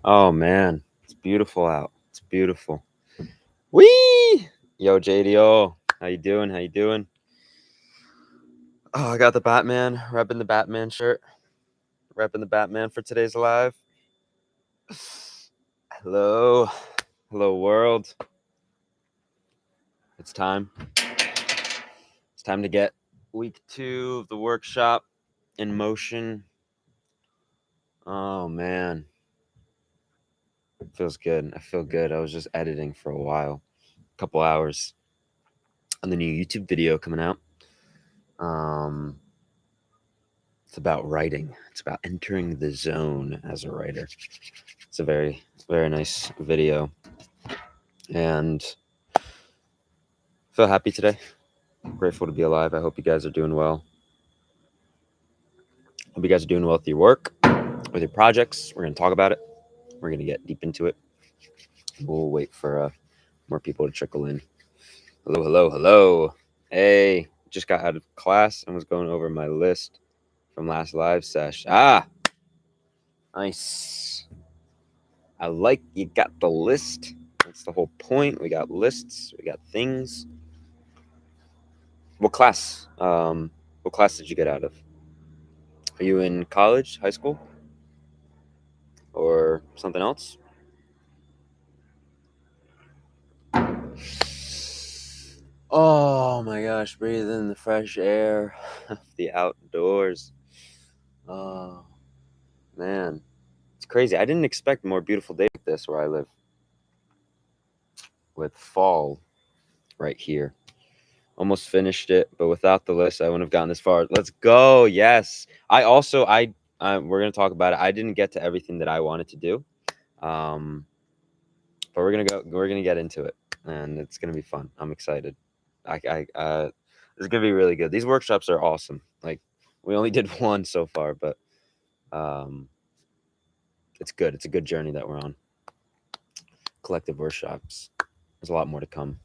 Oh man, it's beautiful out. It's beautiful. Whee! Yo, JDO, how you doing? How you doing? Oh, I got the Batman, repping the Batman shirt, repping the Batman for today's live. Hello, hello world. It's time. It's time to get week 2 of the workshop in motion. Oh man, it feels good. I feel good. I was just editing for a while, a couple hours, on the new YouTube video coming out. It's about writing. It's about entering the zone as a writer. It's a very, very nice video. And I feel happy today. Grateful to be alive. I hope you guys are doing well. Hope you guys are doing well with your work, with your projects. We're going to talk about it. We're going to get deep into it. We'll wait for more people to trickle in. Hello, hello, hello. Hey, just got out of class and was going over my list from last live sesh. Nice. I like you got the list. That's the whole point. We got lists. We got things. What class? What class did you get out of? Are you in college, high school, or something else? Oh my gosh, breathe in the fresh air of the outdoors. Oh man, it's crazy. I didn't expect a more beautiful day like this where I live, with fall right here. Almost finished it, but without the list, I wouldn't have gotten this far. Let's go. Yes. We're gonna talk about it. I didn't get to everything that I wanted to do, but we're gonna get into it, and it's gonna be fun. I'm excited. It's gonna be really good. These workshops are awesome. Like, we only did one so far, but it's good. It's a good journey that we're on. Collective workshops. There's a lot more to come.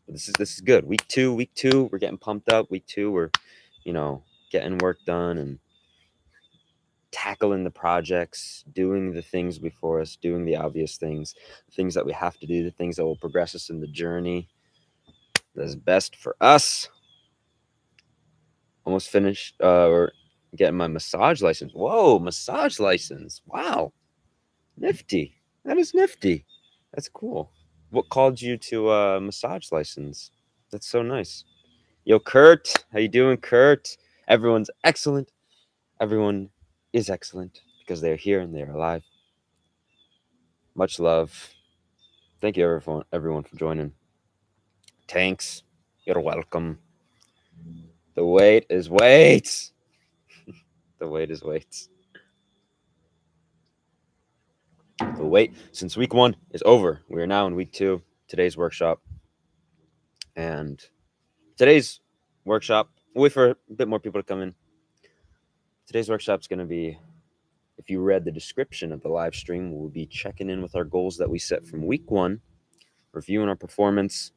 But this is good. Week two, we're getting pumped up. Week 2, we're getting work done and tackling the projects, doing the things before us, doing the obvious things, the things that we have to do, the things that will progress us in the journey that's best for us. Almost finished or getting my massage license. Whoa, massage license. Wow. Nifty. That is nifty. That's cool. What called you to a massage license? That's so nice. Yo, Kurt. How you doing, Kurt? Everyone's excellent. Everyone is excellent because they're here and they're alive. Much love. Thank you, everyone for joining. Tanks, you're welcome. The wait is weights. The wait is weights. The wait since week 1 is over. We are now in week 2. Today's workshop. And today's workshop, we'll wait for a bit more people to come in. Today's workshop is going to be, if you read the description of the live stream, we'll be checking in with our goals that we set from week 1, reviewing our performance,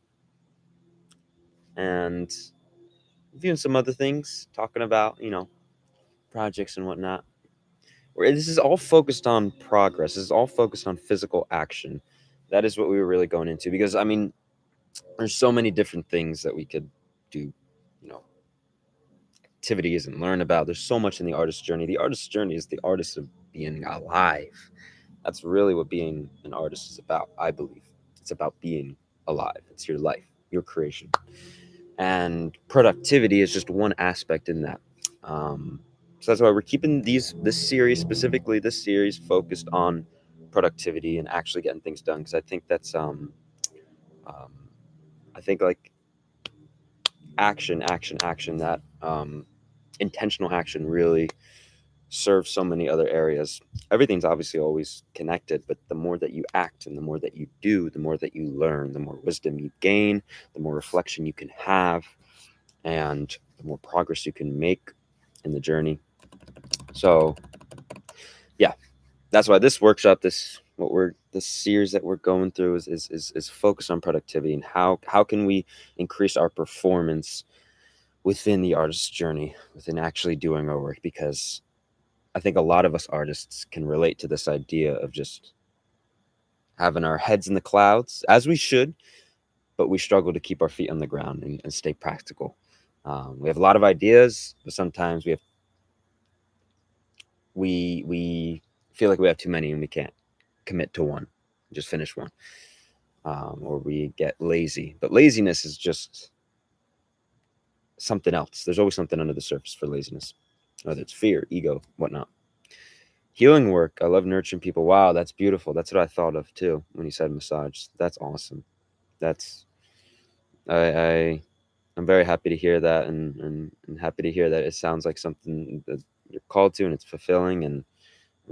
and reviewing some other things, talking about, projects and whatnot. This is all focused on progress. This is all focused on physical action. That is what we were really going into, because there's so many different things that we could do, activities and learn about. There's so much in the artist's journey. The artist's journey is the artist of being alive. That's really what being an artist is about, I believe. It's about being alive. It's your life, your creation. And productivity is just one aspect in that. So that's why we're keeping this series focused on productivity and actually getting things done, because I think that's I think like action, that intentional action really serves so many other areas. Everything's obviously always connected, but the more that you act and the more that you do, the more that you learn, the more wisdom you gain, the more reflection you can have, and the more progress you can make in the journey. So yeah, that's why this workshop, this series that we're going through is focused on productivity and how can we increase our performance within the artist's journey, within actually doing our work. Because I think a lot of us artists can relate to this idea of just having our heads in the clouds, as we should, but we struggle to keep our feet on the ground and stay practical. We have a lot of ideas, but sometimes we feel like we have too many and we can't commit to one, just finish one, or we get lazy. But laziness is just something else. There's always something under the surface for laziness, whether it's fear, ego, whatnot. Healing work. I love nurturing people. Wow, that's beautiful. That's what I thought of too when you said massage. That's awesome. That's I I'm very happy to hear that, and happy to hear that it sounds like something that you're called to and it's fulfilling, and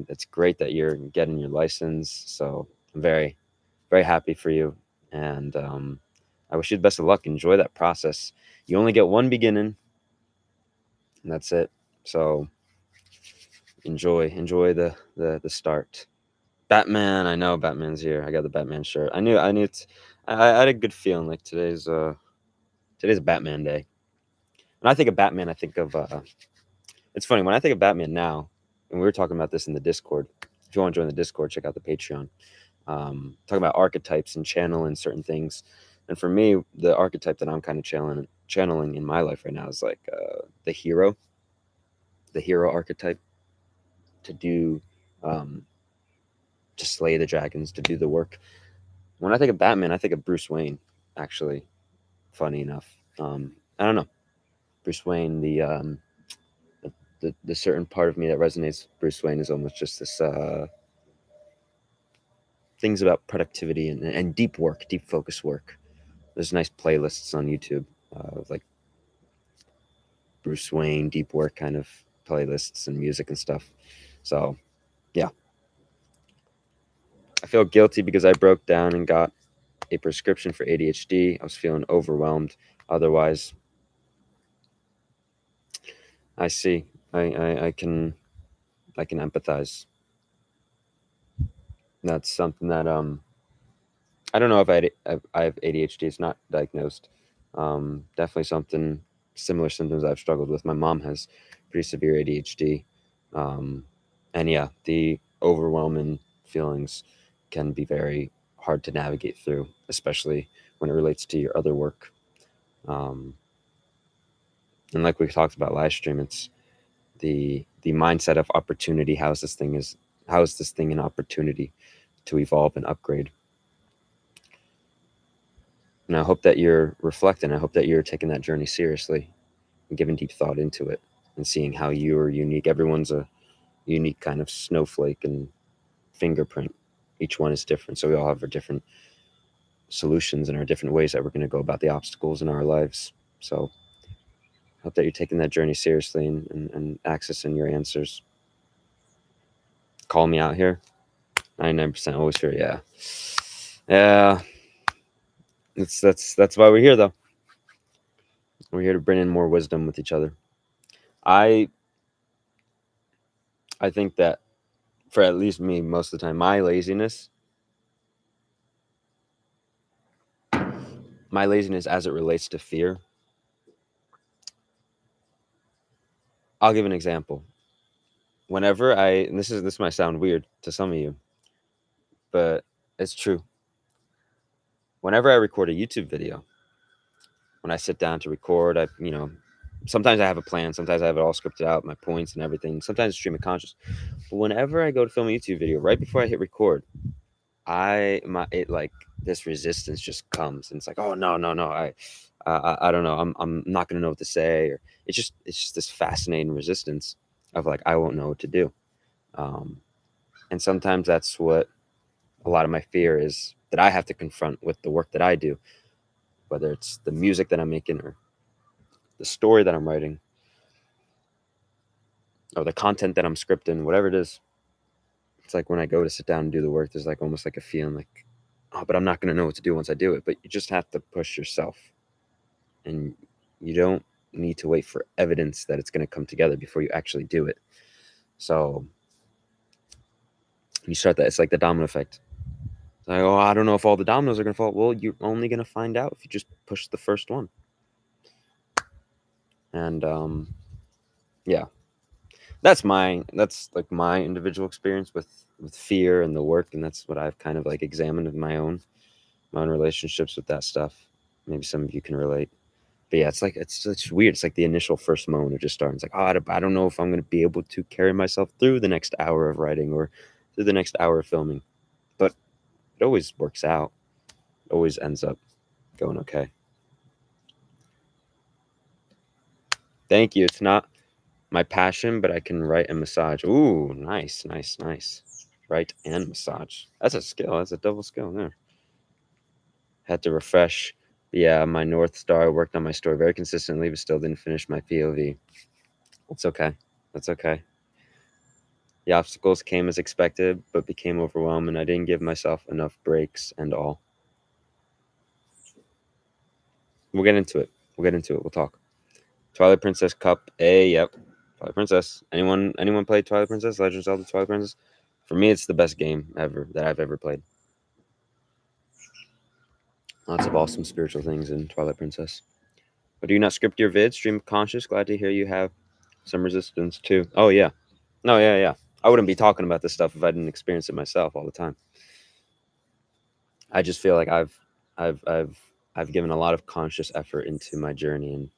it's great that you're getting your license. So I'm very, very happy for you, and I wish you the best of luck. Enjoy that process. You only get one beginning, and that's it. So enjoy the start. Batman. I know Batman's here. I got the Batman shirt. I knew it's. I had a good feeling like today's a Batman day. When I think of Batman, I think of it's funny when I think of Batman now, and we were talking about this in the Discord. If you want to join the Discord, check out the Patreon. Talking about archetypes and channeling certain things. And for me, the archetype that I'm kind of channeling in my life right now is like the hero archetype, to do, to slay the dragons, to do the work. When I think of Batman, I think of Bruce Wayne. Actually, funny enough, I don't know, Bruce Wayne. The certain part of me that resonates with Bruce Wayne is almost just this things about productivity and deep work, deep focus work. There's nice playlists on YouTube of like Bruce Wayne deep work kind of playlists and music and stuff. So yeah, I feel guilty because I broke down and got a prescription for ADHD. I was feeling overwhelmed. Otherwise, I see. I can empathize. That's something that I don't know if I have ADHD. It's not diagnosed. Definitely something similar symptoms I've struggled with. My mom has pretty severe ADHD, and yeah, the overwhelming feelings can be very hard to navigate through, especially when it relates to your other work. Um, and like we talked about live stream, it's the mindset of opportunity. How is this thing an opportunity to evolve and upgrade? And I hope that you're reflecting. I hope that you're taking that journey seriously and giving deep thought into it and seeing how you are unique. Everyone's a unique kind of snowflake and fingerprint. Each one is different. So we all have our different solutions and our different ways that we're going to go about the obstacles in our lives. So I hope that you're taking that journey seriously and accessing your answers. Call me out here. 99% always here. Yeah. Yeah. That's why we're here though. We're here to bring in more wisdom with each other. I think that for at least me, most of the time, my laziness as it relates to fear. I'll give an example. Whenever and this might sound weird to some of you, but it's true. Whenever I record a YouTube video, when I sit down to record, sometimes I have a plan, sometimes I have it all scripted out, my points and everything. Sometimes it's stream of conscious. But whenever I go to film a YouTube video, right before I hit record, this resistance just comes, and it's like, oh no, I don't know, I'm not gonna know what to say, or it's just this fascinating resistance of like I won't know what to do, and sometimes that's what a lot of my fear is, that I have to confront with the work that I do, whether it's the music that I'm making or the story that I'm writing or the content that I'm scripting, whatever it is. It's like when I go to sit down and do the work, there's like almost like a feeling like, oh, but I'm not gonna know what to do once I do it. But you just have to push yourself, and you don't need to wait for evidence that it's going to come together before you actually do it. So you start that, it's like the domino effect. It's like, oh, I don't know if all the dominoes are going to fall. Well, you're only going to find out if you just push the first one. And yeah, that's like my individual experience with fear and the work, and that's what I've kind of like examined in my own relationships with that stuff. Maybe some of you can relate. But yeah, it's weird. It's like the initial first moment of just starting. It's like, oh, I don't know if I'm going to be able to carry myself through the next hour of writing or through the next hour of filming. But it always works out. It always ends up going okay. Thank you. It's not my passion, but I can write and massage. Ooh, nice, nice, nice. Write and massage. That's a skill. That's a double skill there. Had to refresh. Yeah, my North Star. Worked on my story very consistently, but still didn't finish my POV. It's okay. That's okay. The obstacles came as expected, but became overwhelming. I didn't give myself enough breaks and all. We'll get into it. We'll talk. Twilight Princess Cup A. Yep. Twilight Princess. Anyone played Twilight Princess? Legend of Zelda Twilight Princess? For me, it's the best game ever that I've ever played. Lots of awesome spiritual things in Twilight Princess. But do you not script your vids? Stream of conscious. Glad to hear you have some resistance too. Oh yeah. No, yeah. I wouldn't be talking about this stuff if I didn't experience it myself all the time. I just feel like I've given a lot of conscious effort into my journey, and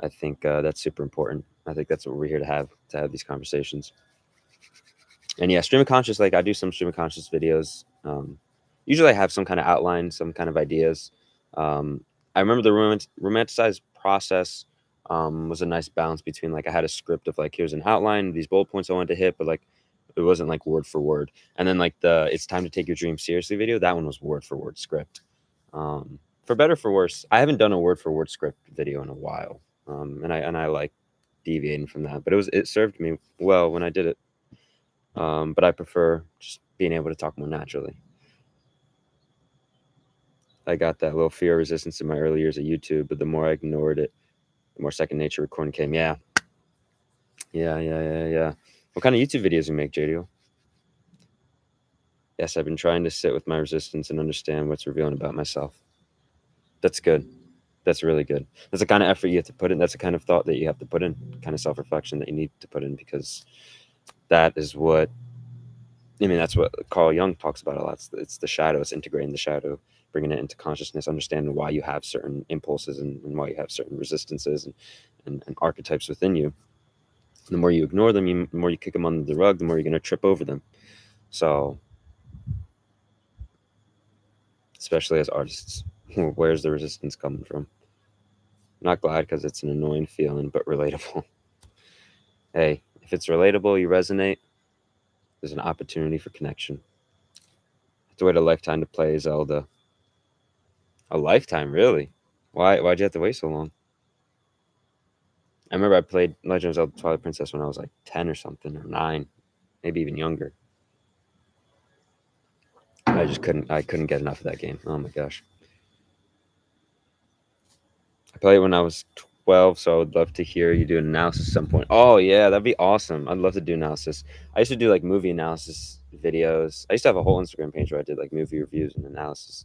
I think that's super important. I think that's what we're here to have these conversations. And yeah, stream of conscious. Like I do some stream of conscious videos. Usually I have some kind of outline, some kind of ideas. I remember the romanticized process was a nice balance between like I had a script of like here's an outline, these bullet points I wanted to hit, but like it wasn't like word for word. And then like the it's time to take your dream seriously video, that one was word for word script. For better for worse, I haven't done a word for word script video in a while, and I like deviating from that, but it served me well when I did it. But I prefer just being able to talk more naturally. I got that little fear of resistance in my early years of YouTube, but the more I ignored it, the more second nature recording came. Yeah. What kind of YouTube videos you make, JDO? Yes, I've been trying to sit with my resistance and understand what's revealing about myself. That's good. That's really good. That's the kind of effort you have to put in. That's the kind of thought that you have to put in, kind of self-reflection that you need to put in, because that is what, I mean, that's what Carl Jung talks about a lot. It's the shadow. It's integrating the shadow, bringing it into consciousness, understanding why you have certain impulses and why you have certain resistances and archetypes within you. The more you ignore them, the more you kick them under the rug, the more you're going to trip over them. So, especially as artists, where's the resistance coming from? Not glad because it's an annoying feeling, but relatable. Hey, if it's relatable, you resonate, there's an opportunity for connection. I have to wait a lifetime to play Zelda. A lifetime, really? Why'd you have to wait so long? I remember I played Legend of Zelda Twilight Princess when I was like 10 or something, or 9, maybe even younger. I couldn't get enough of that game. Oh my gosh. I played it when I was 12, so I would love to hear you do an analysis at some point. Oh yeah, that'd be awesome. I'd love to do analysis. I used to do like movie analysis videos. I used to have a whole Instagram page where I did like movie reviews and analysis.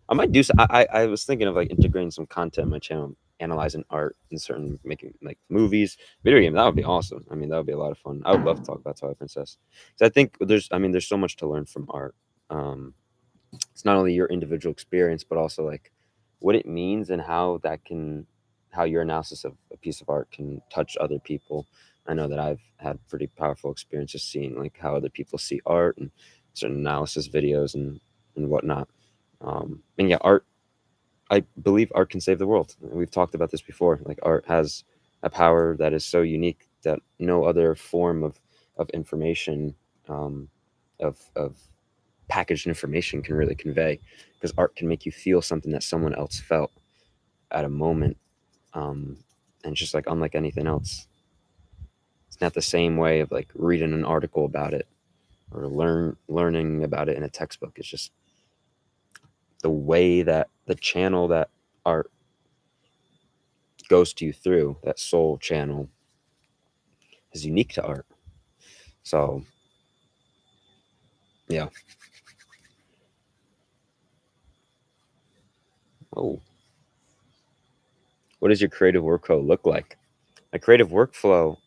I might do. I was thinking of like integrating some content on my channel, analyzing art and certain making like movies, video games. That would be awesome. I mean, that would be a lot of fun. I would love to talk about Twilight Princess because I think there's so much to learn from art. It's not only your individual experience, but also like what it means and how your analysis of a piece of art can touch other people. I know that I've had pretty powerful experiences seeing like how other people see art and certain analysis videos and whatnot. And yeah, art. I believe art can save the world. We've talked about this before. Like art has a power that is so unique that no other form of information, of packaged information can really convey, because art can make you feel something that someone else felt at a moment, and just like unlike anything else, it's not the same way of like reading an article about it or learning about it in a textbook. It's just the way that the channel that art goes to you through, that soul channel, is unique to art. So yeah. Oh, what does your creative workflow look like? A creative workflow.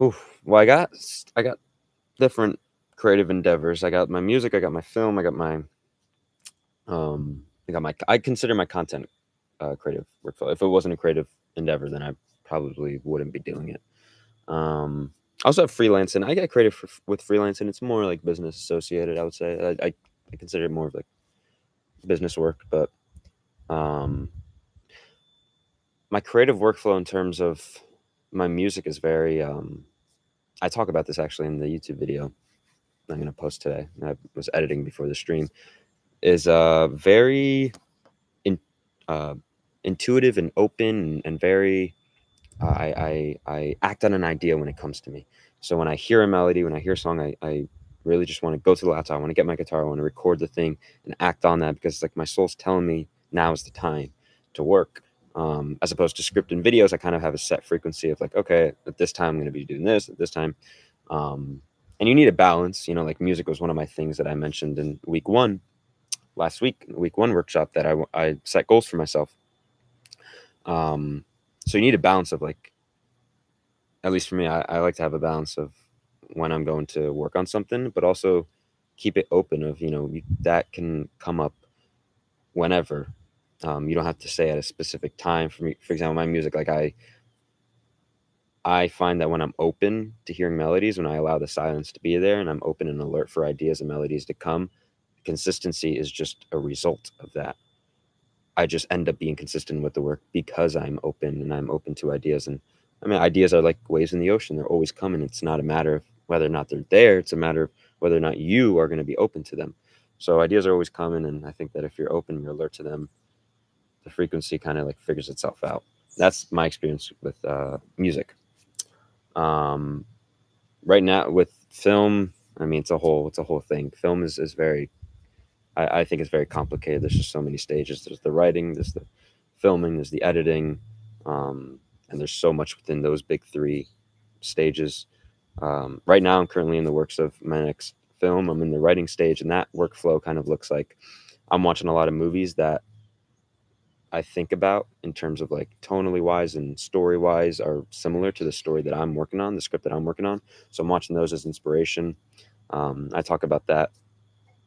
Oof. Well, I got different creative endeavors. I got my music, I got my film, I consider my content creative workflow. If it wasn't a creative endeavor, then I probably wouldn't be doing it. I also have freelancing. I get creative with freelancing. It's more like business associated, I would say. I consider it more of like business work, but um, my creative workflow in terms of my music is very. I talk about this actually in the YouTube video I'm going to post today. I was editing before the stream. Is very in, uh, intuitive and open and very. I act on an idea when it comes to me. So when I hear a melody, when I hear a song, I really just want to go to the laptop. I want to get my guitar. I want to record the thing and act on that because like my soul's telling me now is the time to work. As opposed to scripted videos, I kind of have a set frequency of like, okay, at this time I'm going to be doing this. At this time, um, and you need a balance. You know, like music was one of my things that I mentioned in week one last week, week one workshop that I set goals for myself. So you need a balance of like, at least for me, I like to have a balance of when I'm going to work on something, but also keep it open of, that can come up whenever. You don't have to say at a specific time. For me, for example, my music, like I find that when I'm open to hearing melodies, when I allow the silence to be there and I'm open and alert for ideas and melodies to come, consistency is just a result of that. I just end up being consistent with the work because I'm open and I'm open to ideas. And I mean, ideas are like waves in the ocean. They're always coming. It's not a matter of whether or not they're there. It's a matter of whether or not you are going to be open to them. So ideas are always coming. And I think that if you're open, you're alert to them, the frequency kind of like figures itself out. That's my experience with music. Um, right now with film, I mean, it's a whole thing. Film is very, I think it's very complicated. There's just so many stages. There's the writing, there's the filming, there's the editing, um, and there's so much within those big three stages. Right now, I'm currently in the works of my next film. I'm in the writing stage, and that workflow kind of looks like I'm watching a lot of movies that I think about in terms of like tonally wise and story wise are similar to the story that I'm working on, the script that I'm working on. So I'm watching those as inspiration. I talk about that.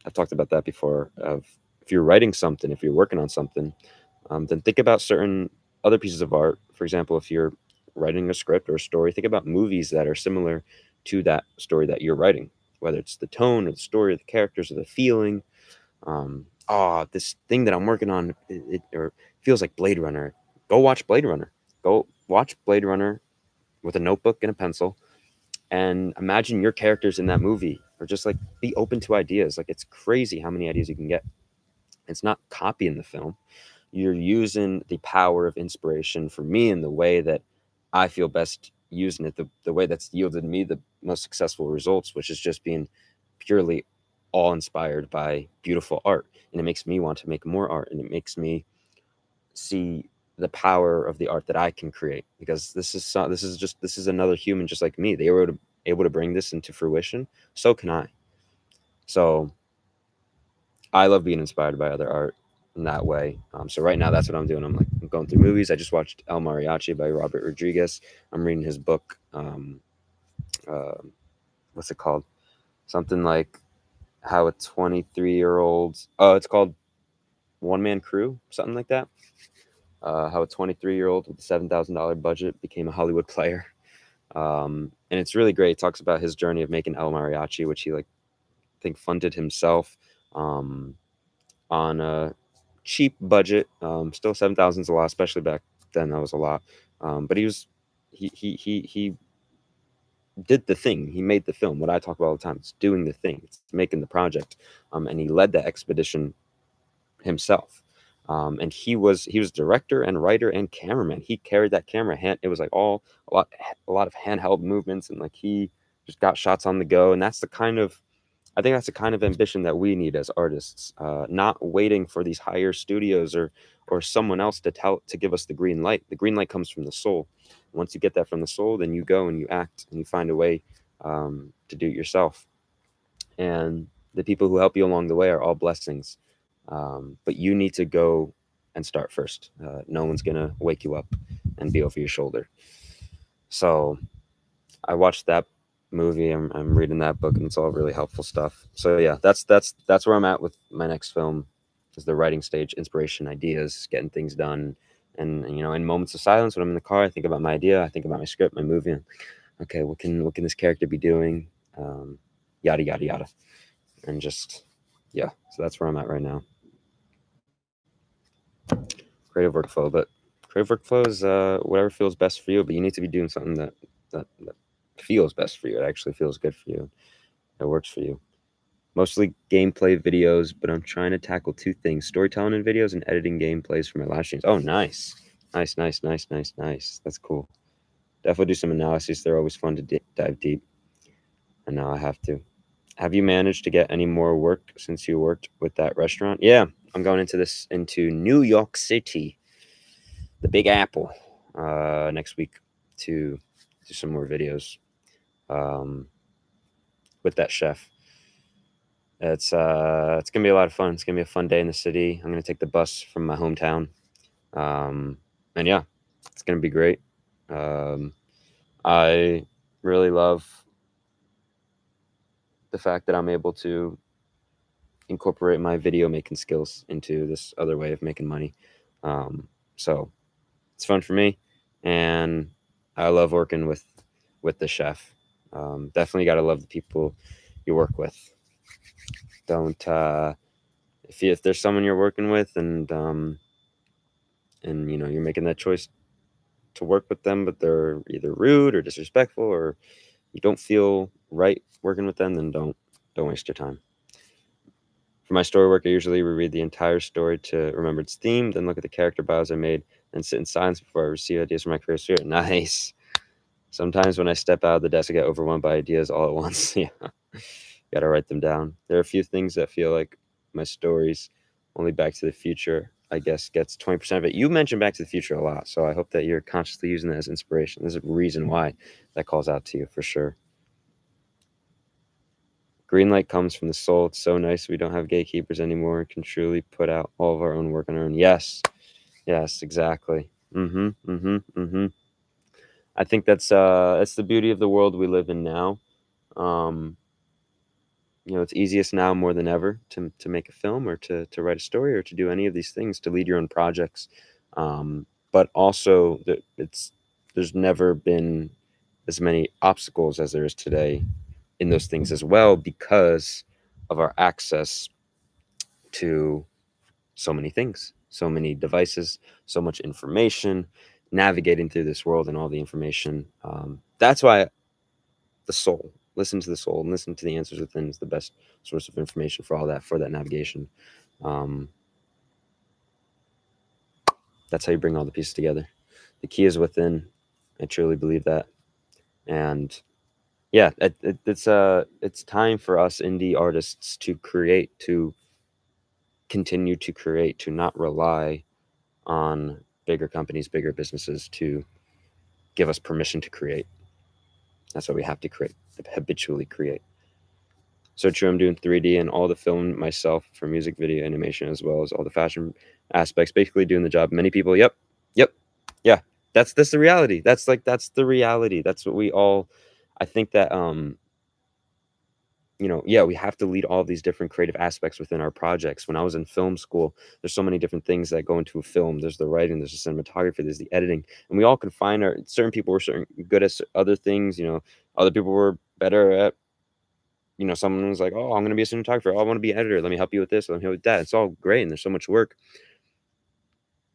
I've talked about that before. Of if you're writing something, if you're working on something, then think about certain other pieces of art. For example, if you're writing a script or a story, think about movies that are similar to that story that you're writing, whether it's the tone or the story or the characters or the feeling. This thing that I'm working on, it or feels like Blade Runner. Go watch Blade Runner. Go watch Blade Runner with a notebook and a pencil and imagine your characters in that movie or just like be open to ideas. Like it's crazy how many ideas you can get. It's not copying the film. You're using the power of inspiration for me in the way that I feel best using it, the way that's yielded me the most successful results, which is just being purely all inspired by beautiful art. And it makes me want to make more art and it makes me see the power of the art that I can create because this is another human just like me. They were able to bring this into fruition. So can I. So I love being inspired by other art in that way. So right now, that's what I'm doing. I'm going through movies. I just watched El Mariachi by Robert Rodriguez. I'm reading his book. Uh, what's it called? Something like how a 23-year-old. Oh, it's called One Man Crew. Something like that. How a 23-year-old with a $7,000 budget became a Hollywood player. And it's really great. It talks about his journey of making El Mariachi, which he like I think funded himself. On a cheap budget. Still 7,000 is a lot, especially back then. That was a lot. But he did the thing. He made the film. What I talk about all the time. It's doing the thing. It's making the project. And he led that expedition himself. And he was director and writer and cameraman. He carried that camera hand. It was like a lot of handheld movements and like he just got shots on the go. And I think that's the kind of ambition that we need as artists. Not waiting for these higher studios or someone else to give us the green light. The green light comes from the soul. Once you get that from the soul, then you go and you act and you find a way to do it yourself. And the people who help you along the way are all blessings. But you need to go and start first. No one's gonna wake you up and be over your shoulder. So I watched that movie. I'm reading that book, and it's all really helpful stuff. So yeah, that's where I'm at with my next film, is the writing stage, inspiration, ideas, getting things done. And in moments of silence when I'm in the car, I think about my idea, I think about my script, my movie. And, okay, what can this character be doing? Yada yada yada, and just yeah. So that's where I'm at right now. Creative workflow, but creative workflow is whatever feels best for you. But you need to be doing something that feels best for you. It actually feels good for you. It works for you. Mostly gameplay videos, but I'm trying to tackle two things: storytelling in videos and editing gameplays for my live streams. Oh, nice. Nice, nice, nice, nice, nice. That's cool. Definitely do some analyses. They're always fun to dive deep. And now I have to. Have you managed to get any more work since you worked with that restaurant? Yeah, I'm going into New York City, the Big Apple, next week to do some more videos um, with that chef. It's gonna be a lot of fun. It's gonna be a fun day in the city. I'm gonna take the bus from my hometown, um, and yeah, it's gonna be great. Um, I really love the fact that I'm able to incorporate my video making skills into this other way of making money. So it's fun for me, and I love working with the chef. Definitely got to love the people you work with. Don't if there's someone you're working with, and you're making that choice to work with them, but they're either rude or disrespectful, or you don't feel right working with them, then don't waste your time. For my story work, I usually reread the entire story to remember its theme, then look at the character bios I made, and sit in silence before I receive ideas from my creative spirit. Nice. Sometimes when I step out of the desk, I get overwhelmed by ideas all at once. Yeah, gotta write them down. There are a few things that feel like my stories. Only Back to the Future, I guess, gets 20% of it. You mentioned Back to the Future a lot, so I hope that you're consciously using that as inspiration. There's a reason why that calls out to you, for sure. Green light comes from the soul. It's so nice we don't have gatekeepers anymore and can truly put out all of our own work on our own. Yes. Yes, exactly. Mm-hmm. Mm-hmm. Mm-hmm. I think that's the beauty of the world we live in now. Um, it's easiest now more than ever to make a film, or to write a story, or to do any of these things, to lead your own projects. But also there's never been as many obstacles as there is today in those things as well, because of our access to so many things, so many devices, so much information, navigating through this world and all the information. That's why the soul, listen to the soul and listen to the answers within, is the best source of information for all that, for that navigation. Um, that's how you bring all the pieces together. The key is within. I truly believe that. And yeah, it's time for us indie artists to create, to continue to create, to not rely on bigger companies, bigger businesses to give us permission to create. That's why we have to create, habitually create. So true, I'm doing 3D and all the film myself, for music video animation, as well as all the fashion aspects, basically doing the job. Many people, yep, yeah. That's the reality. That's the reality. That's what we all, I think that yeah, we have to lead all these different creative aspects within our projects. When I was in film school, there's so many different things that go into a film. There's the writing, there's the cinematography, there's the editing, and we all can find certain people were certain good at other things. Other people were better at, someone was like, oh, I'm going to be a cinematographer. Oh, I want to be an editor. Let me help you with this. Let me help you with that. It's all great, and there's so much work.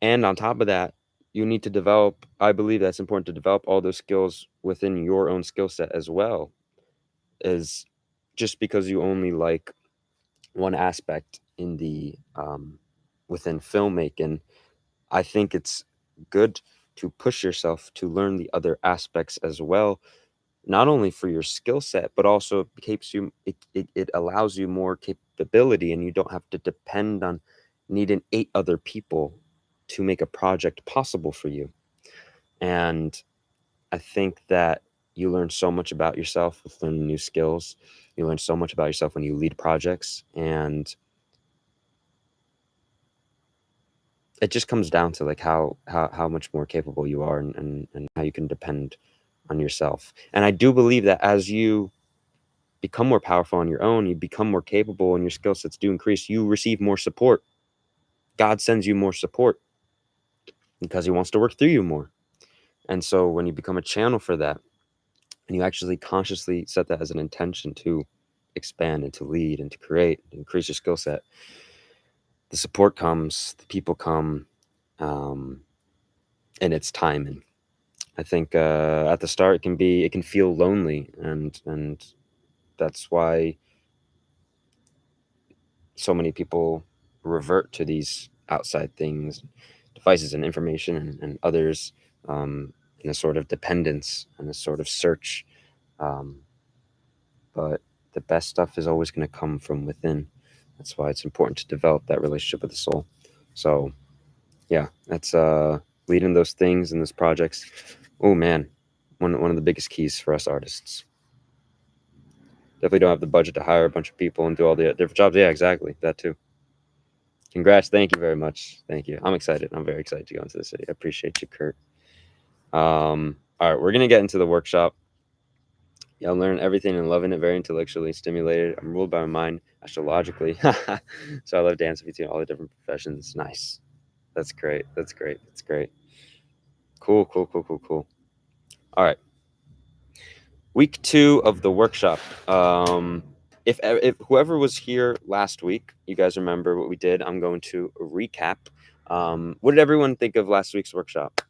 And on top of that, you need to develop, I believe that's important, to develop all those skills within your own skill set as well. Is just because you only like one aspect in the within filmmaking, I think it's good to push yourself to learn the other aspects as well, not only for your skill set, but also it allows you more capability, and you don't have to depend on needing 8 other people to make a project possible for you. And I think that you learn so much about yourself with learning new skills. You learn so much about yourself when you lead projects, and it just comes down to like how much more capable you are, and how you can depend on yourself. And I do believe that as you become more powerful on your own, you become more capable, and your skill sets do increase, you receive more support. God sends you more support because he wants to work through you more. And so when you become a channel for that, and you actually consciously set that as an intention to expand and to lead and to create, and increase your skill set, the support comes, the people come, and it's timing. I think at the start it can feel lonely, and that's why so many people revert to these outside things, devices and information, and others, in a sort of dependence and a sort of search. But the best stuff is always going to come from within. That's why it's important to develop that relationship with the soul. So yeah, that's leading those things and those projects. Oh man, one of the biggest keys for us artists. Definitely don't have the budget to hire a bunch of people and do all the different jobs. Yeah, exactly. That too. Congrats. Thank you very much. Thank you. I'm excited. I'm very excited to go into the city. I appreciate you, Kurt. All right, we're going to get into the workshop. Yeah, I'm learning everything and loving it, very intellectually stimulated. I'm ruled by my mind astrologically. So I love dancing between all the different professions. Nice. That's great. That's great. That's great. Cool, cool, cool, cool, cool. All right. Week 2 of the workshop. If whoever was here last week, you guys remember what we did, I'm going to recap. What did everyone think of last week's workshop?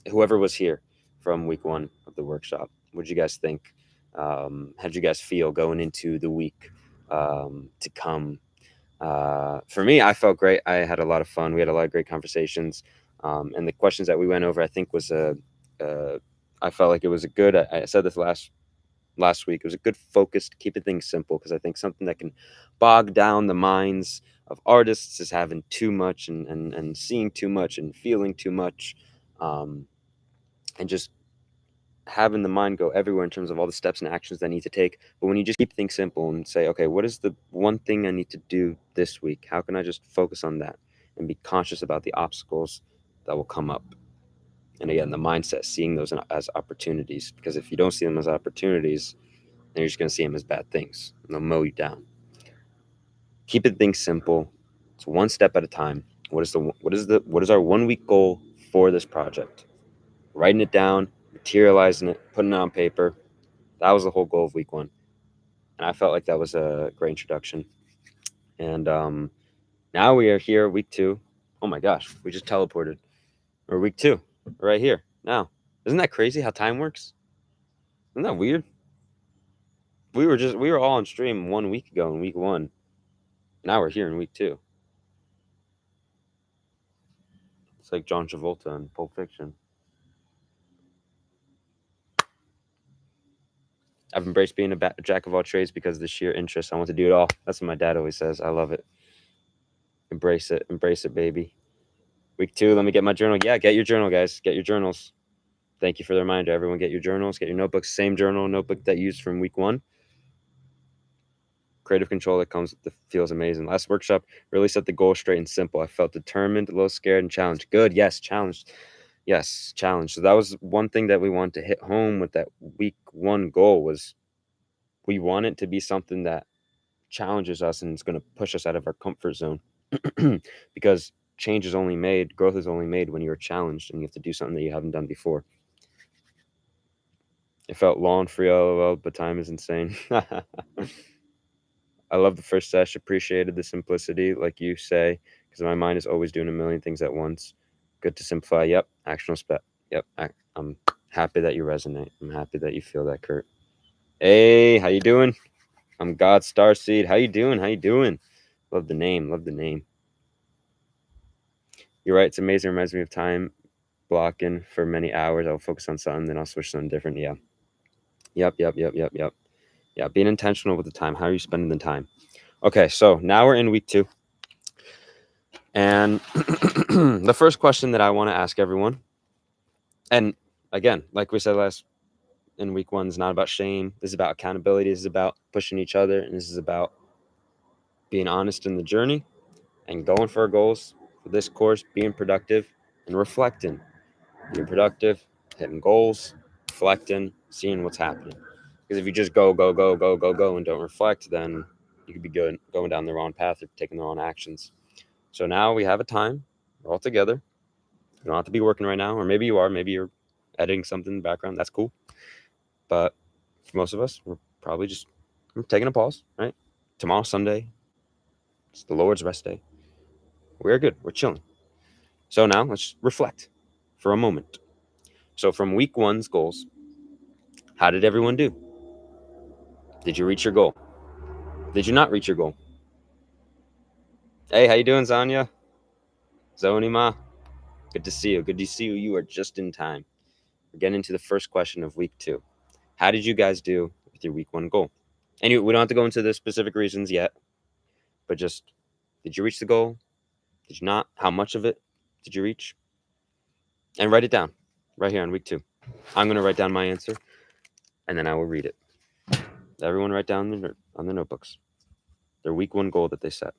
Whoever was here from week 1 of the workshop, what did you guys think? How did you guys feel going into the week to come? For me, I felt great. I had a lot of fun. We had a lot of great conversations. And the questions that we went over, I think I felt like it was a good, I said this last week, it was a good focus to keep things simple, because I think something that can bog down the minds of artists is having too much and seeing too much and feeling too much, and just having the mind go everywhere in terms of all the steps and actions that I need to take. But when you just keep things simple and say, okay, what is the one thing I need to do this week? How can I just focus on that and be conscious about the obstacles that will come up? And again, the mindset, seeing those as opportunities, because if you don't see them as opportunities, then you're just going to see them as bad things, and they'll mow you down. Keeping things simple. It's one step at a time. What is our 1 week goal for this project? Writing it down, materializing it, putting it on paper. That was the whole goal of week 1. And I felt like that was a great introduction. And now we are here, week 2. Oh my gosh, we just teleported. Or week 2, right here, now. Isn't that crazy how time works? Isn't that weird? We were all on stream 1 week ago in week 1. Now we're here in week 2. It's like John Travolta in Pulp Fiction. I've embraced being a jack of all trades because of the sheer interest. I want to do it all. That's what my dad always says. I love it. Embrace it, baby. Week 2, let me get my journal. Yeah, get your journal, guys. Get your journals. Thank you for the reminder. Everyone get your journals, get your notebooks. Same notebook that you used from week 1. Creative control that comes with feels amazing. Last workshop really set the goal straight and simple. I felt determined, a little scared, and challenged. Good. Yes, challenged. Yes, challenged. So that was one thing that we wanted to hit home with that week 1 goal, was we want it to be something that challenges us and it's going to push us out of our comfort zone. Because change is only made, growth is only made when you're challenged and you have to do something that you haven't done before. It felt long, free, LOL, but time is insane. I love the first sesh, appreciated the simplicity, like you say, because my mind is always doing a million things at once. Good to simplify. Yep, actional step. Yep, I'm happy that you resonate. I'm happy that you feel that, Kurt. Hey, how you doing? I'm God Starseed. How you doing? How you doing? Love the name. Love the name. You're right. It's amazing. It reminds me of time blocking for many hours. I'll focus on something, then I'll switch to something different. Yeah. Yep. Yeah, being intentional with the time. How are you spending the time? Okay, so now we're in week 2. And the first question that I want to ask everyone, and again, like we said in week 1, is not about shame. This is about accountability. This is about pushing each other. And this is about being honest in the journey and going for our goals for this course, being productive and reflecting. Being productive, hitting goals, reflecting, seeing what's happening. Because if you just go and don't reflect, then you could be going down the wrong path or taking the wrong actions. So now we have a time. We're all together. You don't have to be working right now, or maybe you are. Maybe you're editing something in the background. That's cool. But for most of us, we're probably just taking a pause, right? Tomorrow's Sunday. It's the Lord's rest day. We're good. We're chilling. So now let's reflect for a moment. So from week one's goals, how did everyone do? Did you reach your goal? Did you not reach your goal? Hey, how you doing, Zanya? Zonima? Good to see you. Good to see you. You are just in time. We're getting into the first question of week 2. How did you guys do with your week 1 goal? And we don't have to go into the specific reasons yet, but just, did you reach the goal? Did you not? How much of it did you reach? And write it down right here on week 2. I'm going to write down my answer, and then I will read it. Everyone write down on their notebooks their week 1 goal that they set.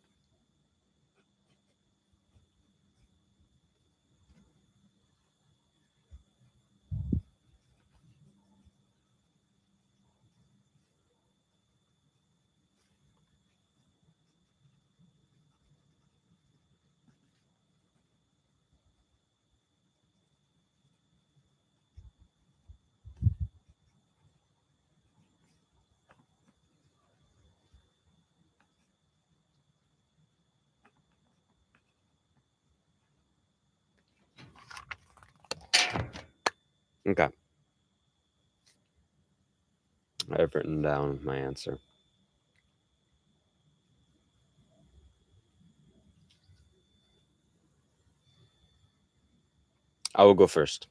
Okay. I've written down my answer. I will go first.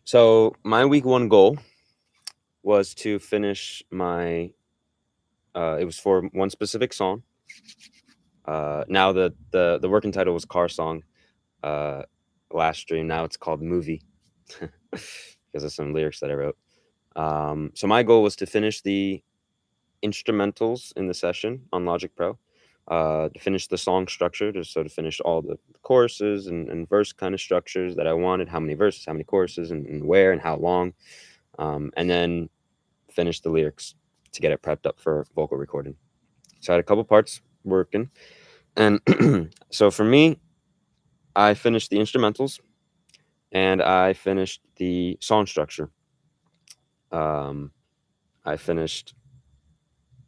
So my week 1 goal was to finish my, it was for one specific song. Now the working title was Car Song last stream. Now it's called Movie because of some lyrics that I wrote. So my goal was to finish the instrumentals in the session on Logic Pro, to finish the song structure, to finish all the choruses and verse kind of structures that I wanted, how many verses, how many choruses, and where and how long, and then finish the lyrics to get it prepped up for vocal recording. So I had a couple parts working, and so for me, I finished the instrumentals and I finished the song structure. I finished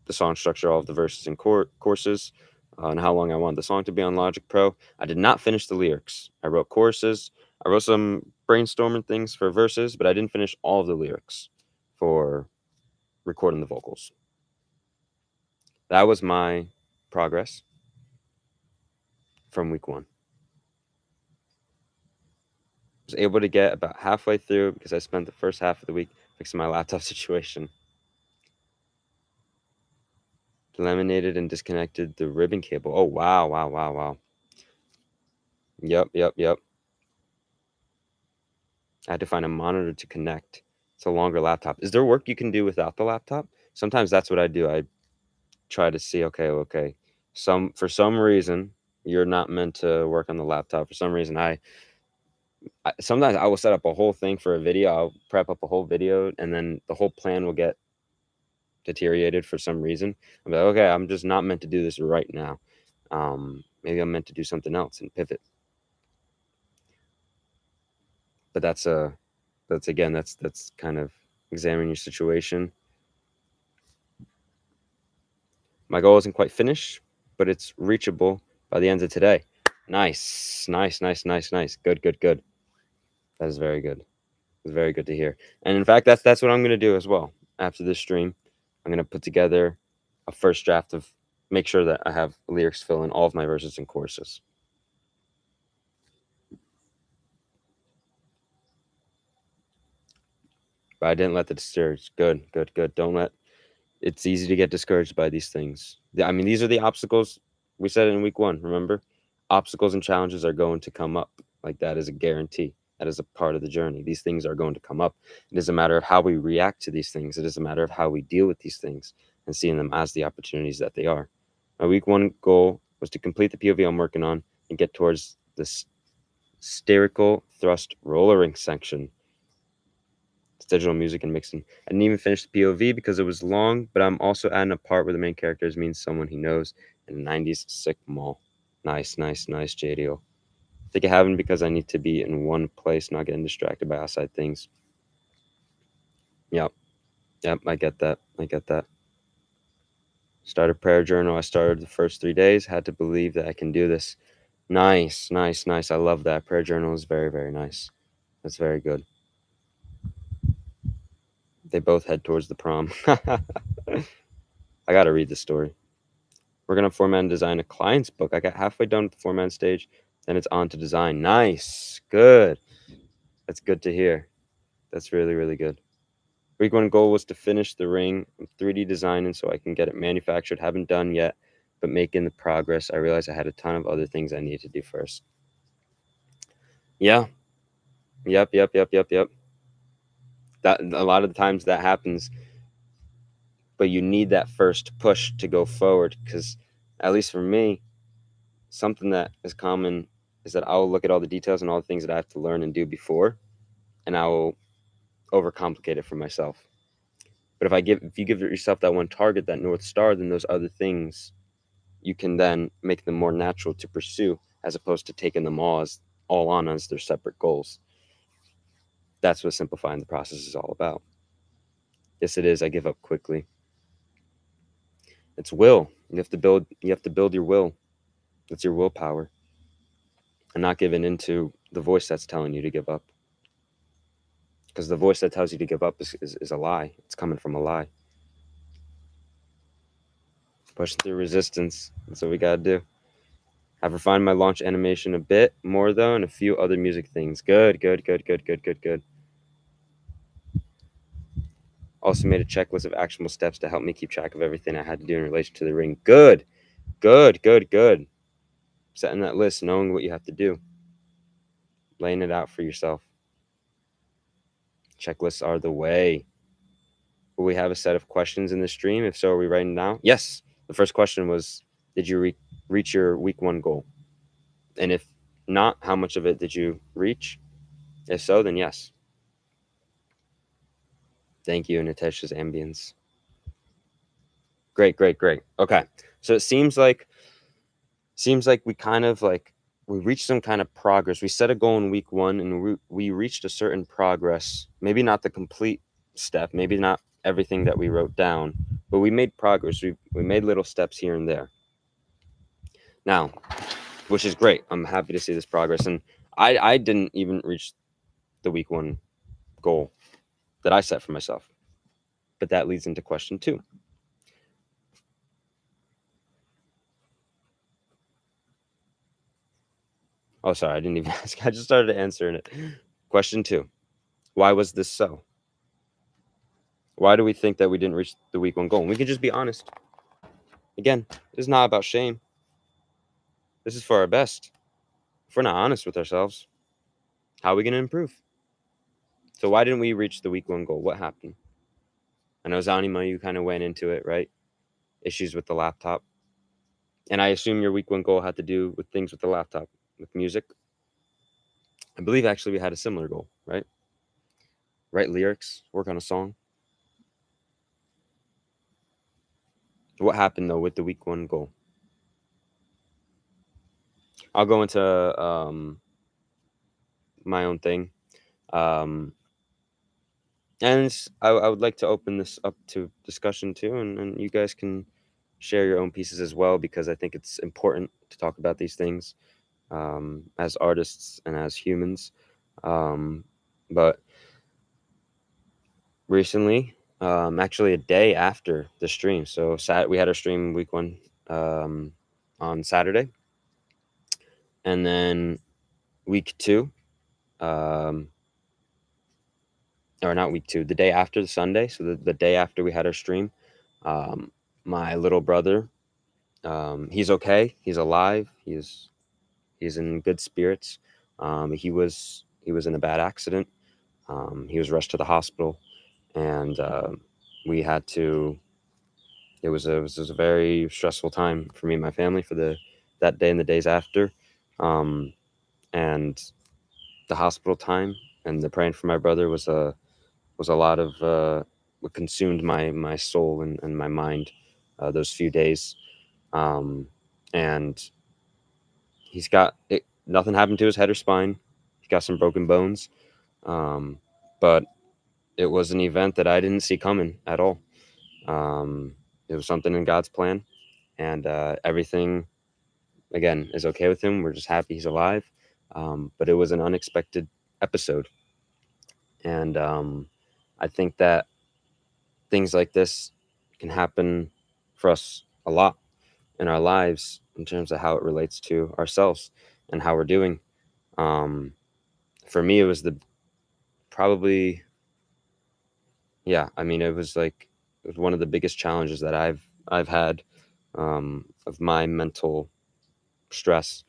the song structure, all of the verses and courses, and how long I wanted the song to be on Logic Pro. I did not finish the lyrics. I wrote choruses. I wrote some brainstorming things for verses, but I didn't finish all of the lyrics for recording the vocals. That was my progress from week 1. I was able to get about halfway through because I spent the first half of the week fixing my laptop situation. Laminated and disconnected the ribbon cable. Oh, wow. Yep. I had to find a monitor to connect. It's a longer laptop. Is there work you can do without the laptop? Sometimes that's what I do. I try to see, okay. For some reason, you're not meant to work on the laptop. For some reason, sometimes I will set up a whole thing for a video. I'll prep up a whole video, and then the whole plan will get deteriorated for some reason. I'm like, okay, I'm just not meant to do this right now. Maybe I'm meant to do something else and pivot. But that's kind of examining your situation. My goal isn't quite finished, but it's reachable by the end of today. Nice. Good. That is very good. It's very good to hear. And in fact, that's what I'm going to do as well. After this stream, I'm going to put together a first draft of, make sure that I have lyrics fill in all of my verses and choruses. But I didn't let the discourage. Good. Don't let, it's easy to get discouraged by these things. I mean, these are the obstacles. We said it in week 1, remember? Obstacles and challenges are going to come up. Like, that is a guarantee. That is a part of the journey. These things are going to come up. It is a matter of how we react to these things. It is a matter of how we deal with these things and seeing them as the opportunities that they are. My week 1 goal was to complete the POV I'm working on and get towards this spherical thrust roller rink section. It's digital music and mixing. I didn't even finish the POV because it was long, but I'm also adding a part where the main character means someone he knows in the 90s sick mall. Nice, nice, nice, JDO. I think it happened because I need to be in one place, not getting distracted by outside things. Yep. Yep, I get that. I get that. Started prayer journal. I started the first 3 days. Had to believe that I can do this. Nice, nice, nice. I love that. Prayer journal is very, very nice. That's very good. They both head towards the prom. I gotta read the story. We're gonna format and design a client's book. I got halfway done with the format stage, then it's on to design. Nice. Good. That's good to hear. That's really, really good. Week 1 goal was to finish the ring. I'm 3D designing so I can get it manufactured. Haven't done yet, but making the progress. I realized I had a ton of other things I needed to do first. Yeah. Yep. That a lot of the times that happens, but you need that first push to go forward. Because at least for me, something that is common is that I will look at all the details and all the things that I have to learn and do before, and I will overcomplicate it for myself. But if you give yourself that one target, that North Star, then those other things, you can then make them more natural to pursue, as opposed to taking them all on as their separate goals. That's what simplifying the process is all about. Yes, it is. I give up quickly. It's will. You have to build your will. It's your willpower. And not giving into the voice that's telling you to give up. Because the voice that tells you to give up is a lie. It's coming from a lie. Pushing through resistance. That's what we gotta do. I've refined my launch animation a bit more though, and a few other music things. Good. Also made a checklist of actionable steps to help me keep track of everything I had to do in relation to the ring. Good. Setting that list, knowing what you have to do, laying it out for yourself. Checklists are the way. Will we have a set of questions in the stream? If so, are we writing now? Yes. The first question was, did you reach your week 1 goal? And if not, how much of it did you reach? If so, then yes. Thank you, Natesha's ambience. Great. Okay. So it seems like we kind of we reached some kind of progress. We set a goal in week 1 and we reached a certain progress. Maybe not the complete step, maybe not everything that we wrote down, but we made progress. We made little steps here and there. Now, which is great. I'm happy to see this progress. And I didn't even reach the week 1 goal that I set for myself. But that leads into question 2. Oh, sorry, I didn't even ask. I just started answering it. Question 2. Why was this so? Why do we think that we didn't reach the week 1 goal? And we can just be honest. Again, this is not about shame. This is for our best. If we're not honest with ourselves, how are we going to improve? So why didn't we reach the week 1 goal? What happened? I know, Zanima, you kind of went into it, right? Issues with the laptop. And I assume your week 1 goal had to do with things with the laptop, with music. I believe actually we had a similar goal, right? Write lyrics, work on a song. What happened though with the week 1 goal? I'll go into my own thing. And I would like to open this up to discussion too, and you guys can share your own pieces as well, because I think it's important to talk about these things as artists and as humans. But recently, actually a day after the stream, so we had our stream week 1 on Saturday, and then week 2, or not week 2, the day after the Sunday, so the day after we had our stream, my little brother, he's okay, he's alive, he's in good spirits. He was in a bad accident. He was rushed to the hospital, and we had to. It was a very stressful time for me and my family for that day and the days after, and the hospital time and the praying for my brother was was a lot of what consumed my soul and my mind those few days. And he's got it, nothing happened to his head or spine. He got some broken bones, um, but it was an event that I didn't see coming at all. It was something in God's plan, and everything again is okay with him. We're just happy he's alive. But it was an unexpected episode, and I think that things like this can happen for us a lot in our lives in terms of how it relates to ourselves and how we're doing. Um, for me, it was the probably, yeah. I mean, it was one of the biggest challenges that I've had of my mental stress,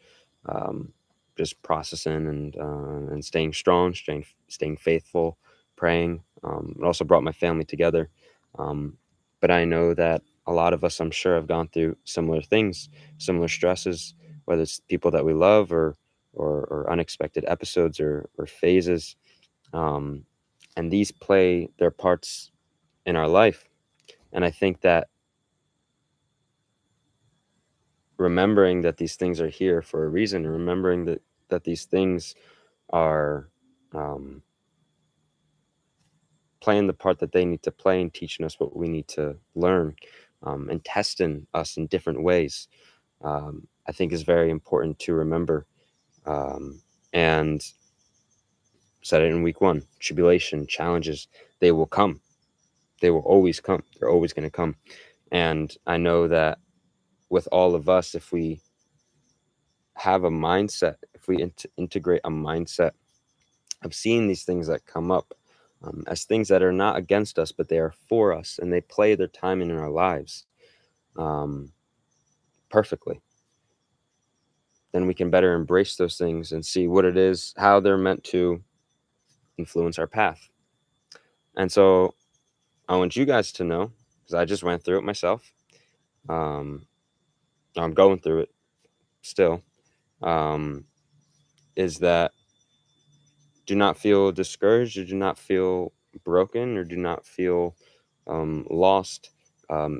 um, just processing and staying strong, staying faithful, praying. It also brought my family together. Um, but I know that a lot of us, I'm sure, have gone through similar things, similar stresses, whether it's people that we love or unexpected episodes or phases. Um, and these play their parts in our life. And I think that remembering that these things are here for a reason, remembering that these things are um, playing the part that they need to play and teaching us what we need to learn, and testing us in different ways, I think is very important to remember. And said it in week one: tribulation, challenges, they will come. They will always come. They're always going to come. And I know that with all of us, if we have a mindset, if we integrate a mindset of seeing these things that come up as things that are not against us, but they are for us, and they play their time in our lives um, perfectly, then we can better embrace those things and see what it is, how they're meant to influence our path. And so I want you guys to know, because I just went through it myself. Um, I'm going through it still. Um, is that do not feel discouraged, or do not feel broken, or do not feel lost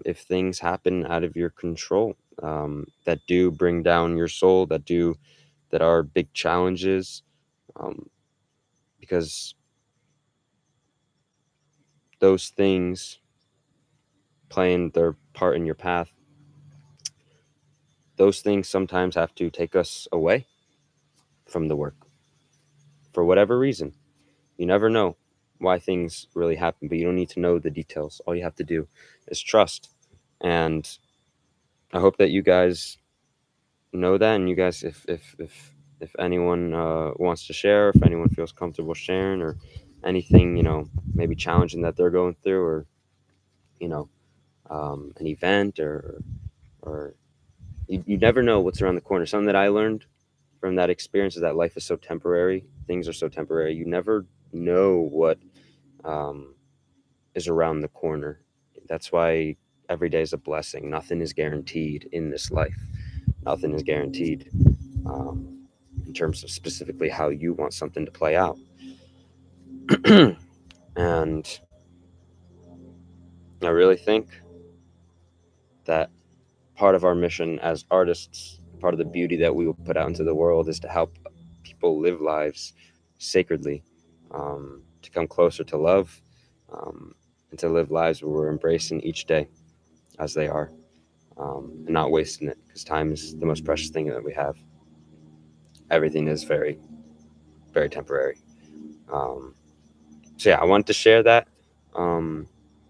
if things happen out of your control, that do bring down your soul, that are big challenges, because those things playing their part in your path, those things sometimes have to take us away from the work for whatever reason. You never know why things really happen, but you don't need to know the details. All you have to do is trust. And I hope that you guys know that, and you guys, if anyone wants to share, if anyone feels comfortable sharing, or anything, maybe challenging that they're going through, or you know, an event, or you never know what's around the corner. Something that I learned from that experience is that life is so temporary. Things are so temporary. You never know what um, is around the corner. That's why every day is a blessing. Nothing is guaranteed in this life. Nothing is guaranteed in terms of specifically how you want something to play out. And I really think that part of our mission as artists, part of the beauty that we will put out into the world, is to help people live lives sacredly, to come closer to love, and to live lives where we're embracing each day as they are, and not wasting it, because time is the most precious thing that we have. Everything is very, very temporary. Um, so yeah, I wanted to share that. Um,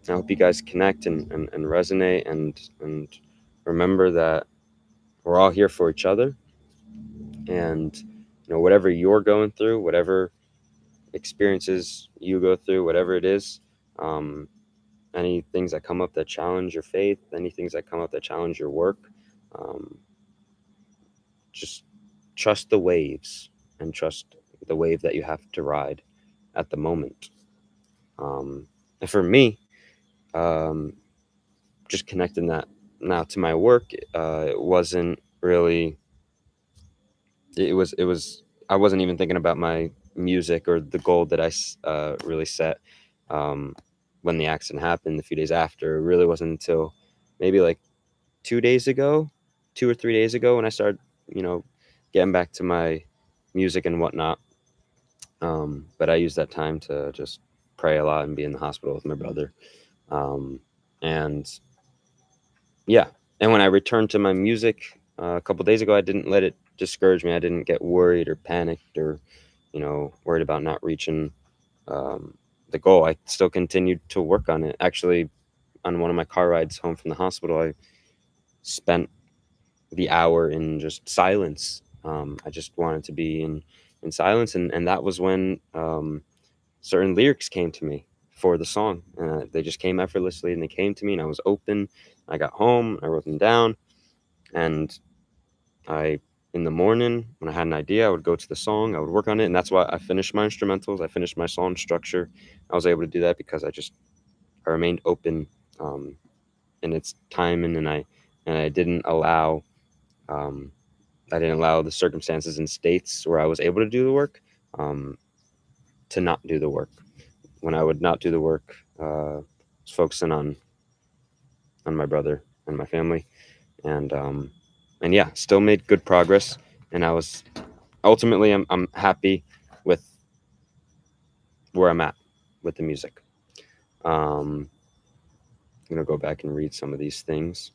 I hope you guys connect and resonate, and remember that we're all here for each other. And whatever you're going through, whatever experiences you go through, whatever it is, um, any things that come up that challenge your faith, any things that come up that challenge your work, um, just trust the waves, and trust the wave that you have to ride at the moment. And for me, um, just connecting that now to my work, it wasn't really, it was I wasn't even thinking about my music or the goal that I really set. when the accident happened, a few days after. It really wasn't until maybe like 2 days ago, 2 or 3 days ago, when I started, getting back to my music and whatnot. But I used that time to just pray a lot and be in the hospital with my brother. And yeah, and when I returned to my music a couple days ago, I didn't let it discourage me. I didn't get worried or panicked or, worried about not reaching the goal. I still continued to work on it. Actually, on one of my car rides home from the hospital, I spent the hour in just silence. I just wanted to be in silence, and that was when certain lyrics came to me for the song. They just came effortlessly, and they came to me, and I was open. I got home, I wrote them down, and I, in the morning, when I had an idea, I would go to the song, I would work on it, and that's why I finished my instrumentals, I finished my song structure. I was able to do that because I remained open in its time, and I didn't allow um, the circumstances and states where I was able to do the work um, to not do the work. When I would not do the work, I was focusing on my brother and my family, and yeah, still made good progress. And I was ultimately I'm happy with where I'm at with the music. I'm gonna go back and read some of these things.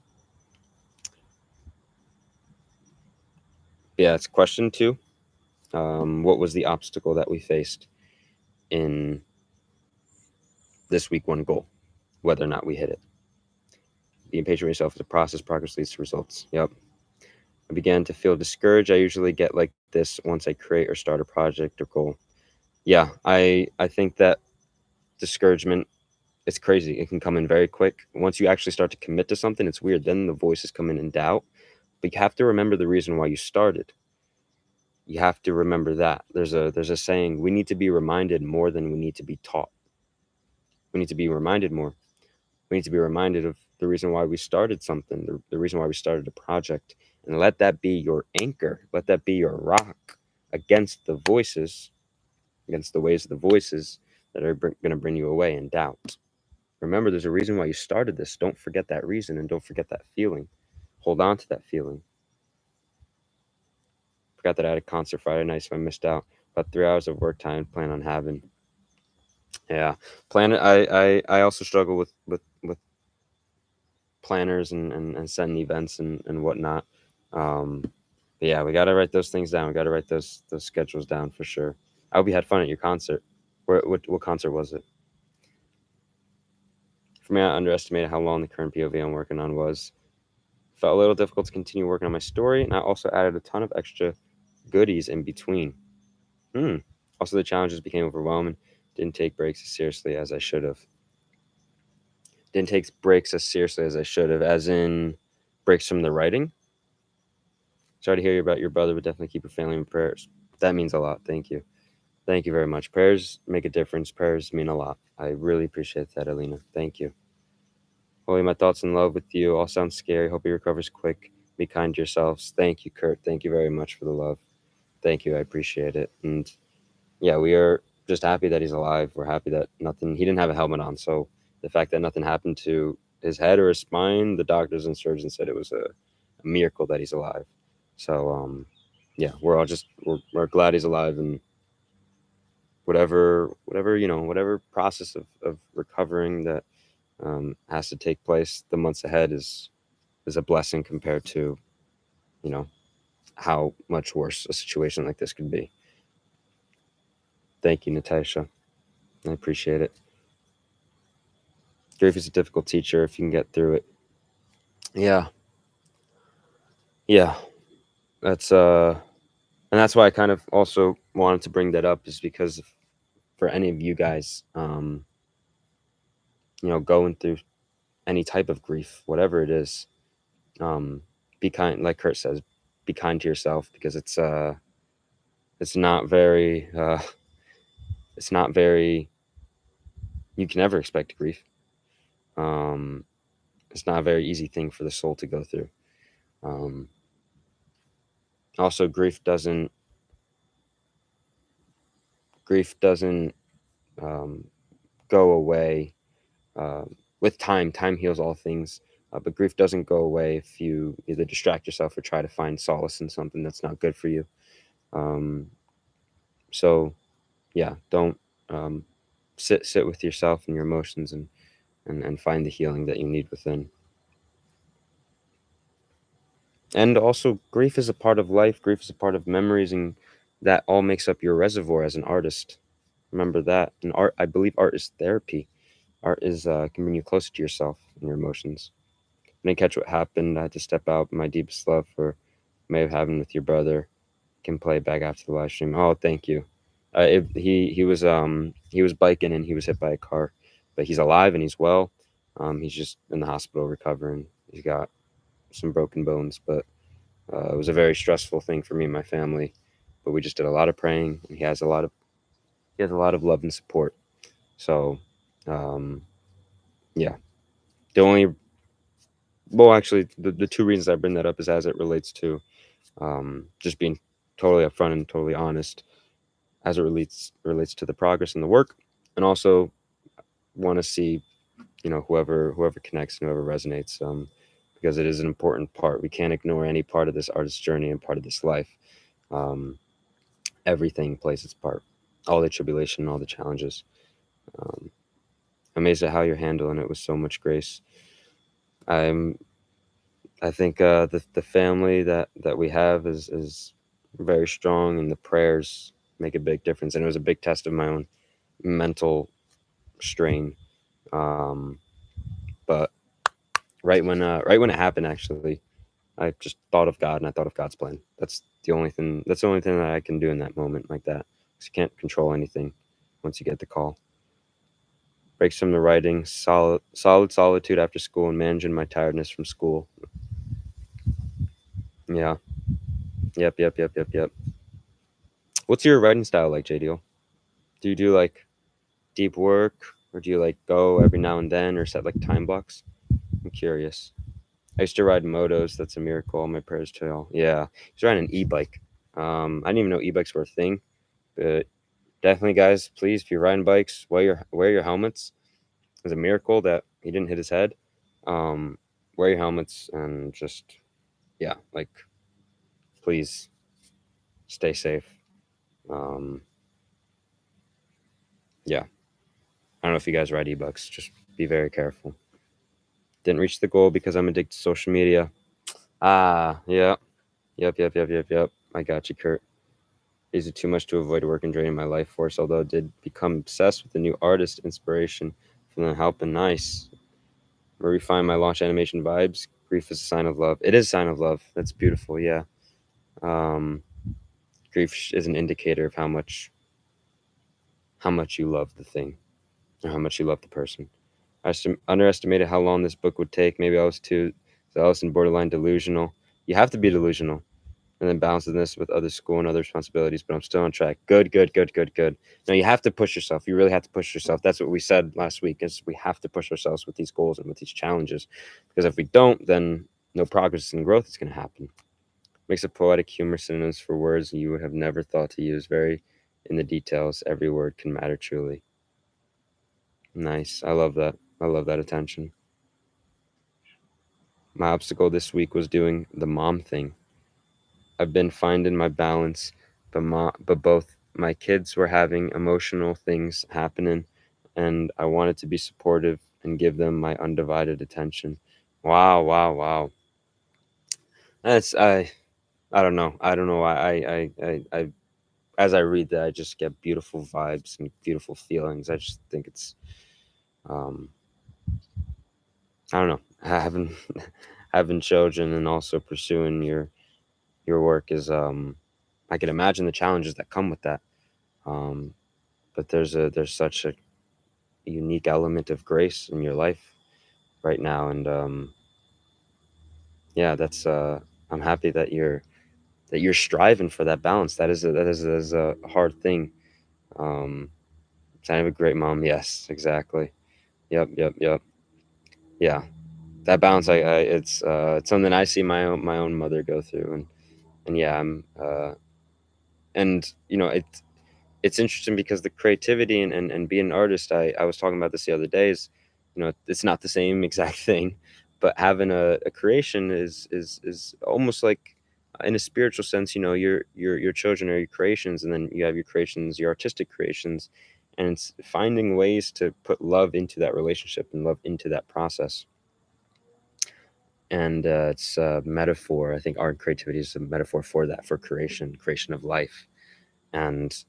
Yeah, it's question 2. What was the obstacle that we faced in this week 1 goal? Whether or not we hit it. Being patient with yourself is a process. Progress leads to results. Yep. I began to feel discouraged. I usually get like this once I create or start a project or goal. Yeah, I think that discouragement, it's crazy. It can come in very quick. Once you actually start to commit to something, it's weird. Then the voices come in doubt. But you have to remember the reason why you started. You have to remember that. There's a saying, we need to be reminded more than we need to be taught. We need to be reminded more. We need to be reminded of the reason why we started something, the reason why we started a project, and let that be your anchor. Let that be your rock against the voices, against the ways of the voices that are going to bring you away in doubt. Remember, there's a reason why you started this. Don't forget that reason, and don't forget that feeling. Hold on to that feeling. Forgot that I had a concert Friday night, so I missed out. About 3 hours of work time. Plan on having. Yeah, plan it. I also struggle with planners and setting events and whatnot. Um, but yeah, we got to write those things down. We got to write those schedules down for sure. I hope you had fun at your concert. What concert was it? For me, I underestimated how long the current POV I'm working on was. Felt a little difficult to continue working on my story, and I also added a ton of extra goodies in between. Also, the challenges became overwhelming. Didn't take breaks as seriously as I should have. Didn't take breaks as seriously as I should have, as in breaks from the writing. Sorry to hear about your brother, but definitely keep your family in prayers. That means a lot. Thank you. Thank you very much. Prayers make a difference. Prayers mean a lot. I really appreciate that, Alina. Thank you. Holy, my thoughts and love with you. All sounds scary. Hope he recovers quick. Be kind to yourselves. Thank you, Kurt. Thank you very much for the love. Thank you. I appreciate it. And yeah, we are just happy that he's alive. We're happy that he didn't have a helmet on. So the fact that nothing happened to his head or his spine, the doctors and surgeons said it was a miracle that he's alive. So, yeah, we're all just, we're glad he's alive, and whatever process of recovering that has to take place the months ahead is a blessing compared to, you know, how much worse a situation like this could be. Thank you, Natasha. I appreciate it. Grief is a difficult teacher if you can get through it. Yeah. Yeah. That's and that's why I kind of also wanted to bring that up, is because for any of you guys, going through any type of grief, whatever it is, be kind, like Kurt says, be kind to yourself, because it's not very it's not very you can never expect grief. Um, it's not a very easy thing for the soul to go through. Um, Also, grief doesn't go away with time. Time heals all things. But grief doesn't go away if you either distract yourself or try to find solace in something that's not good for you. Um, so yeah, don't um, sit with yourself and your emotions and find the healing that you need within. And also, grief is a part of life. Grief is a part of memories, and that all makes up your reservoir as an artist. Remember that. And art, I believe, art is therapy. Art is can bring you closer to yourself and your emotions. I didn't catch what happened. I had to step out. My deepest love for may have happened with your brother. Can play back after the live stream. Oh, thank you. He was biking and he was hit by a car, but he's alive and he's well. He's just in the hospital recovering. He's got some broken bones, but it was a very stressful thing for me and my family. But we just did a lot of praying, and he has a lot of love and support. So, um, yeah. The only well, actually, the two reasons I bring that up is as it relates to just being totally upfront and totally honest as it relates to the progress and the work, and also want to see whoever connects and whoever resonates, because it is an important part. We can't ignore any part of this artist's journey and part of this life. Um, Everything plays its part, all the tribulation, all the challenges. Um, Amazed at how you're handling it with so much grace. I'm I think the family that we have is very strong, and the prayers make a big difference. And it was a big test of my own mental strain. Um, but right when it happened, actually, I just thought of God and I thought of God's plan. That's the only thing. That's the only thing that I can do in that moment like that. 'Cause you can't control anything once you get the call. Breaks from the writing, solid solitude after school, and managing my tiredness from school. Yeah. Yep. Yep. Yep. Yep. Yep. What's your writing style like, JDO? Do you do like deep work, or do you like go every now and then, or set like time blocks? I'm curious. I used to ride motos. That's a miracle. My prayers to all. Yeah, I was riding an e-bike. I didn't even know e-bikes were a thing, but definitely, guys, please, if you're riding bikes, wear your helmets. It's a miracle that he didn't hit his head. Wear your helmets and just yeah, like please stay safe. Um, yeah, I don't know if you guys ride e-bikes. Just be very careful. Didn't reach the goal because I'm addicted to social media. Ah, yeah. Yep. I got you, Kurt. These are too much to avoid work and draining my life force, although I did become obsessed with the new artist inspiration from the help and nice. Refine my launch animation vibes. Grief is a sign of love. It is a sign of love. That's beautiful, yeah. Um, Grief is an indicator of how much you love the thing, or how much you love the person. I underestimated how long this book would take. Maybe I was too zealous and borderline delusional. You have to be delusional, and then balancing this with other school and other responsibilities, but I'm still on track. Good. No, you have to push yourself. You really have to push yourself. That's what we said last week, is we have to push ourselves with these goals and with these challenges, because if we don't, then no progress and growth is going to happen. Makes a poetic humor synonyms for words you would have never thought to use. Very in the details. Every word can matter truly. Nice. I love that. I love that attention. My obstacle this week was doing the mom thing. I've been finding my balance, but both my kids were having emotional things happening, and I wanted to be supportive and give them my undivided attention. Wow. That's I don't know. I don't know why I as I read that, I just get beautiful vibes and beautiful feelings. I just think it's um I don't know. Having having children and also pursuing your work is I can imagine the challenges that come with that. Um but there's such a unique element of grace in your life right now, and yeah, that's I'm happy that you're striving for that balance. That is a hard thing. Um Sign of a great mom. Yes, exactly. Yep. Yeah, that balance. It's something I see my own mother go through, and yeah, I'm and you know it. it's interesting because the creativity and being an artist, I was talking about this the other day, is, it's not the same exact thing, but having a creation is almost like, in a spiritual sense, your children are your creations, and then you have your creations, your artistic creations, and it's finding ways to put love into that relationship and love into that process. And it's a metaphor. I think art and creativity is a metaphor for that, for creation of life, and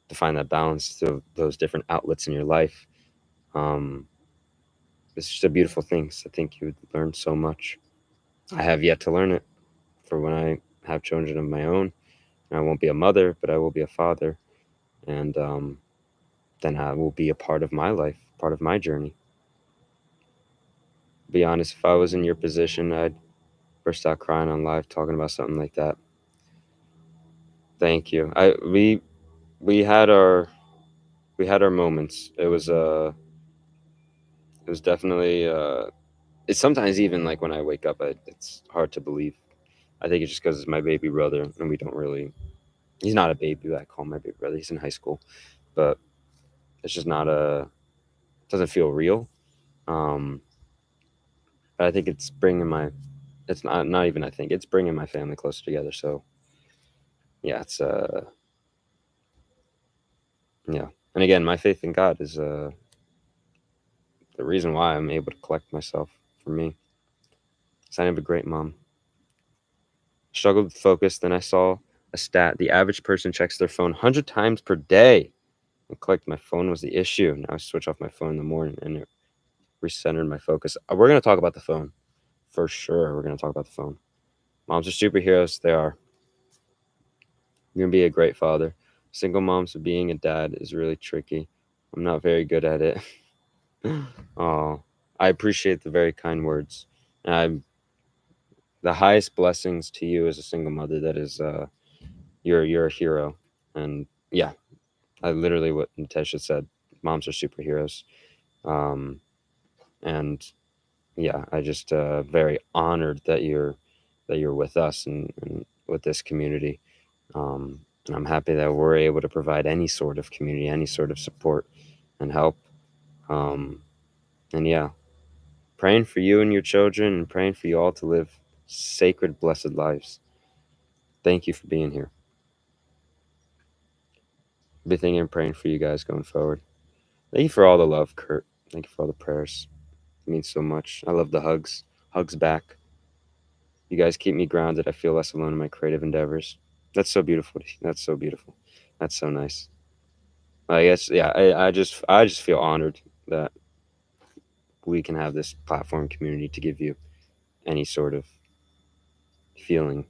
to find that balance through those different outlets in your life. Um, it's just a beautiful thing. So I think you would learn so much. I have yet to learn it for when I have children of my own. And I won't be a mother, but I will be a father. And then I will be a part of my life, part of my journey. Be honest, if I was in your position, I'd burst out crying on live talking about something like that. Thank you. We had our moments. It was definitely it's sometimes even like when I wake up, it's hard to believe. I think it's just because it's my baby brother, and we don't really. He's not a baby, but I call him my baby brother. He's in high school, but it's just not a. Doesn't feel real. Um, but I think it's bringing my. It's not even. I think it's bringing my family closer together. So yeah, it's yeah. And again, my faith in God is the reason why I'm able to collect myself. For me, so I have a great mom. Struggled with focus. Then I saw a stat: the average person checks their phone 100 times per day. And clicked my phone was the issue. Now I switch off my phone in the morning, and it recentered my focus. We're gonna talk about the phone for sure. We're gonna talk about the phone. Moms are superheroes. They are. You're gonna be a great father. Single moms being a dad is really tricky. I'm not very good at it. Oh, I appreciate the very kind words. And the highest blessings to you as a single mother. That is, you're a hero. And yeah, I literally what Natasha said. Moms are superheroes. Um, and yeah, I just very honored that you're with us and with this community. And I'm happy that we're able to provide any sort of community, any sort of support and help. Um, and yeah, praying for you and your children, and praying for you all to live sacred, blessed lives. Thank you for being here. I'll be thinking and praying for you guys going forward. Thank you for all the love, Kurt. Thank you for all the prayers. It means so much. I love the hugs. Hugs back. You guys keep me grounded. I feel less alone in my creative endeavors. That's so beautiful. That's so beautiful. That's so nice. I guess yeah. I just feel honored that we can have this platform community to give you any sort of feeling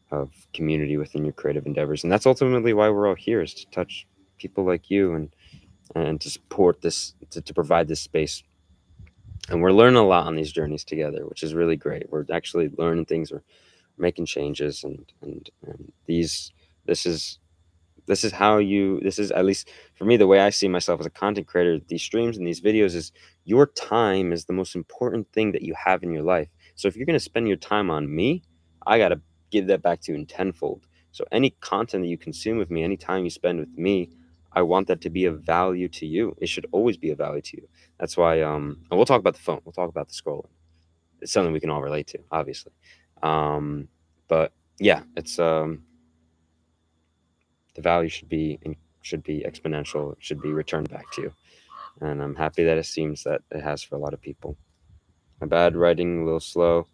of community within your creative endeavors, and that's ultimately why we're all here, is to touch people like you and to support this, to provide this space. And we're learning a lot on these journeys together, which is really great. We're actually learning things. We're making changes, and this is this is, at least for me, the way I see myself as a content creator. These streams and these videos is, your time is the most important thing that you have in your life. So if you're going to spend your time on me, I got to give that back to you in tenfold. So any content that you consume with me, any time you spend with me, I want that to be of value to you. It should always be of value to you. That's why and we'll talk about the phone, we'll talk about the scrolling. It's something we can all relate to, obviously. um but yeah, it's the value should be exponential. It should be returned back to you, and I'm happy that it seems that it has for a lot of people. My bad, writing a little slow.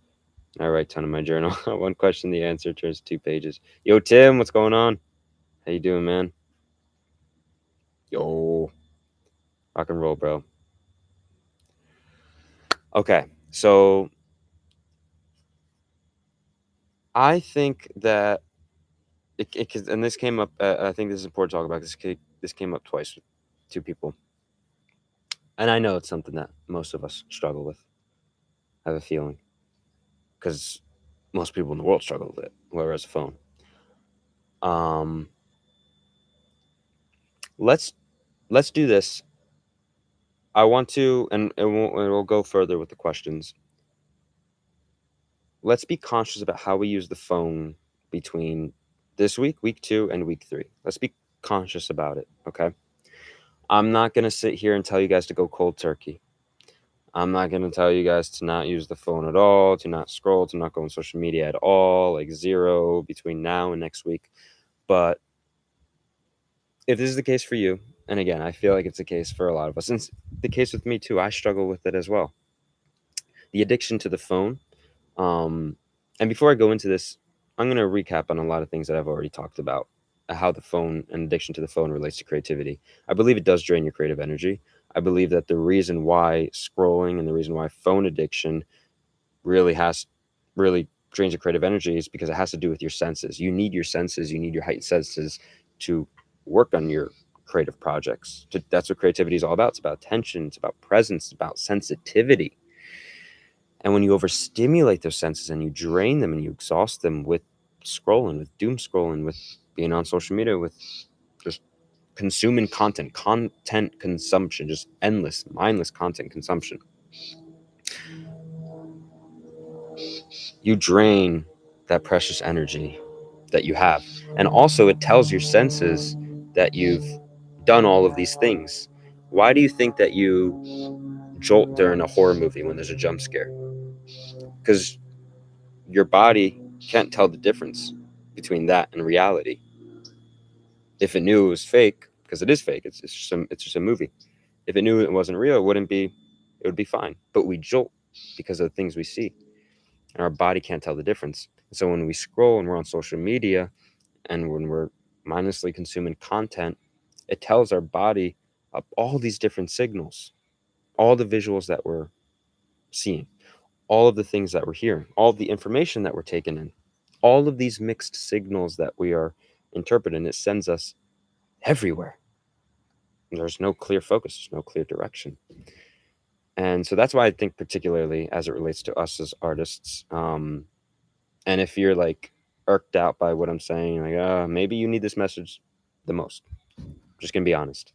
I write a ton in my journal. One question, the answer turns 2 pages. Yo, Tim, what's going on? How you doing, man? Yo, rock and roll, bro. Okay, so I think that and this came up. I think this is important to talk about. This came up twice with two people, and I know it's something that most of us struggle with. I have a feeling, because most people in the world struggle with it, whoever has a phone. Um, let's let's do this. I want to, and we'll go further with the questions. Let's be conscious about how we use the phone between this week, week 2, and week 3. Let's be conscious about it, okay? I'm not going to sit here and tell you guys to go cold turkey. I'm not going to tell you guys to not use the phone at all, to not scroll, to not go on social media at all, like zero between now and next week. But if this is the case for you, and again, I feel like it's the case for a lot of us, and it's the case with me too, I struggle with it as well. The addiction to the phone. And before I go into this, I'm going to recap on a lot of things that I've already talked about, how the phone and addiction to the phone relates to creativity. I believe it does drain your creative energy. I believe that the reason why scrolling and the reason why phone addiction really drains your creative energy is because it has to do with your senses. You need your senses, you need your heightened senses to work on your creative projects. That's what creativity is all about. It's about attention, it's about presence, it's about sensitivity. And when you overstimulate those senses and you drain them and you exhaust them with scrolling, with doom scrolling, with being on social media, with just consuming content consumption, just endless, mindless content consumption, you drain that precious energy that you have. And also, it tells your senses that you've done all of these things. Why do you think that you jolt during a horror movie when there's a jump scare? Because your body can't tell the difference between that and reality. If it knew it was fake, because it is fake, it's just a movie. If it knew it wasn't real, it would be fine. But we jolt because of the things we see, and our body can't tell the difference. So when we scroll and we're on social media, and when we're mindlessly consuming content, it tells our body all these different signals, all the visuals that we're seeing, all of the things that we're hearing, all of the information that we're taking in, all of these mixed signals that we are interpreting. It sends us everywhere. There's no clear focus, there's no clear direction. And so that's why I think, particularly as it relates to us as artists, and if you're like irked out by what I'm saying, like, maybe you need this message the most. I'm just gonna be honest.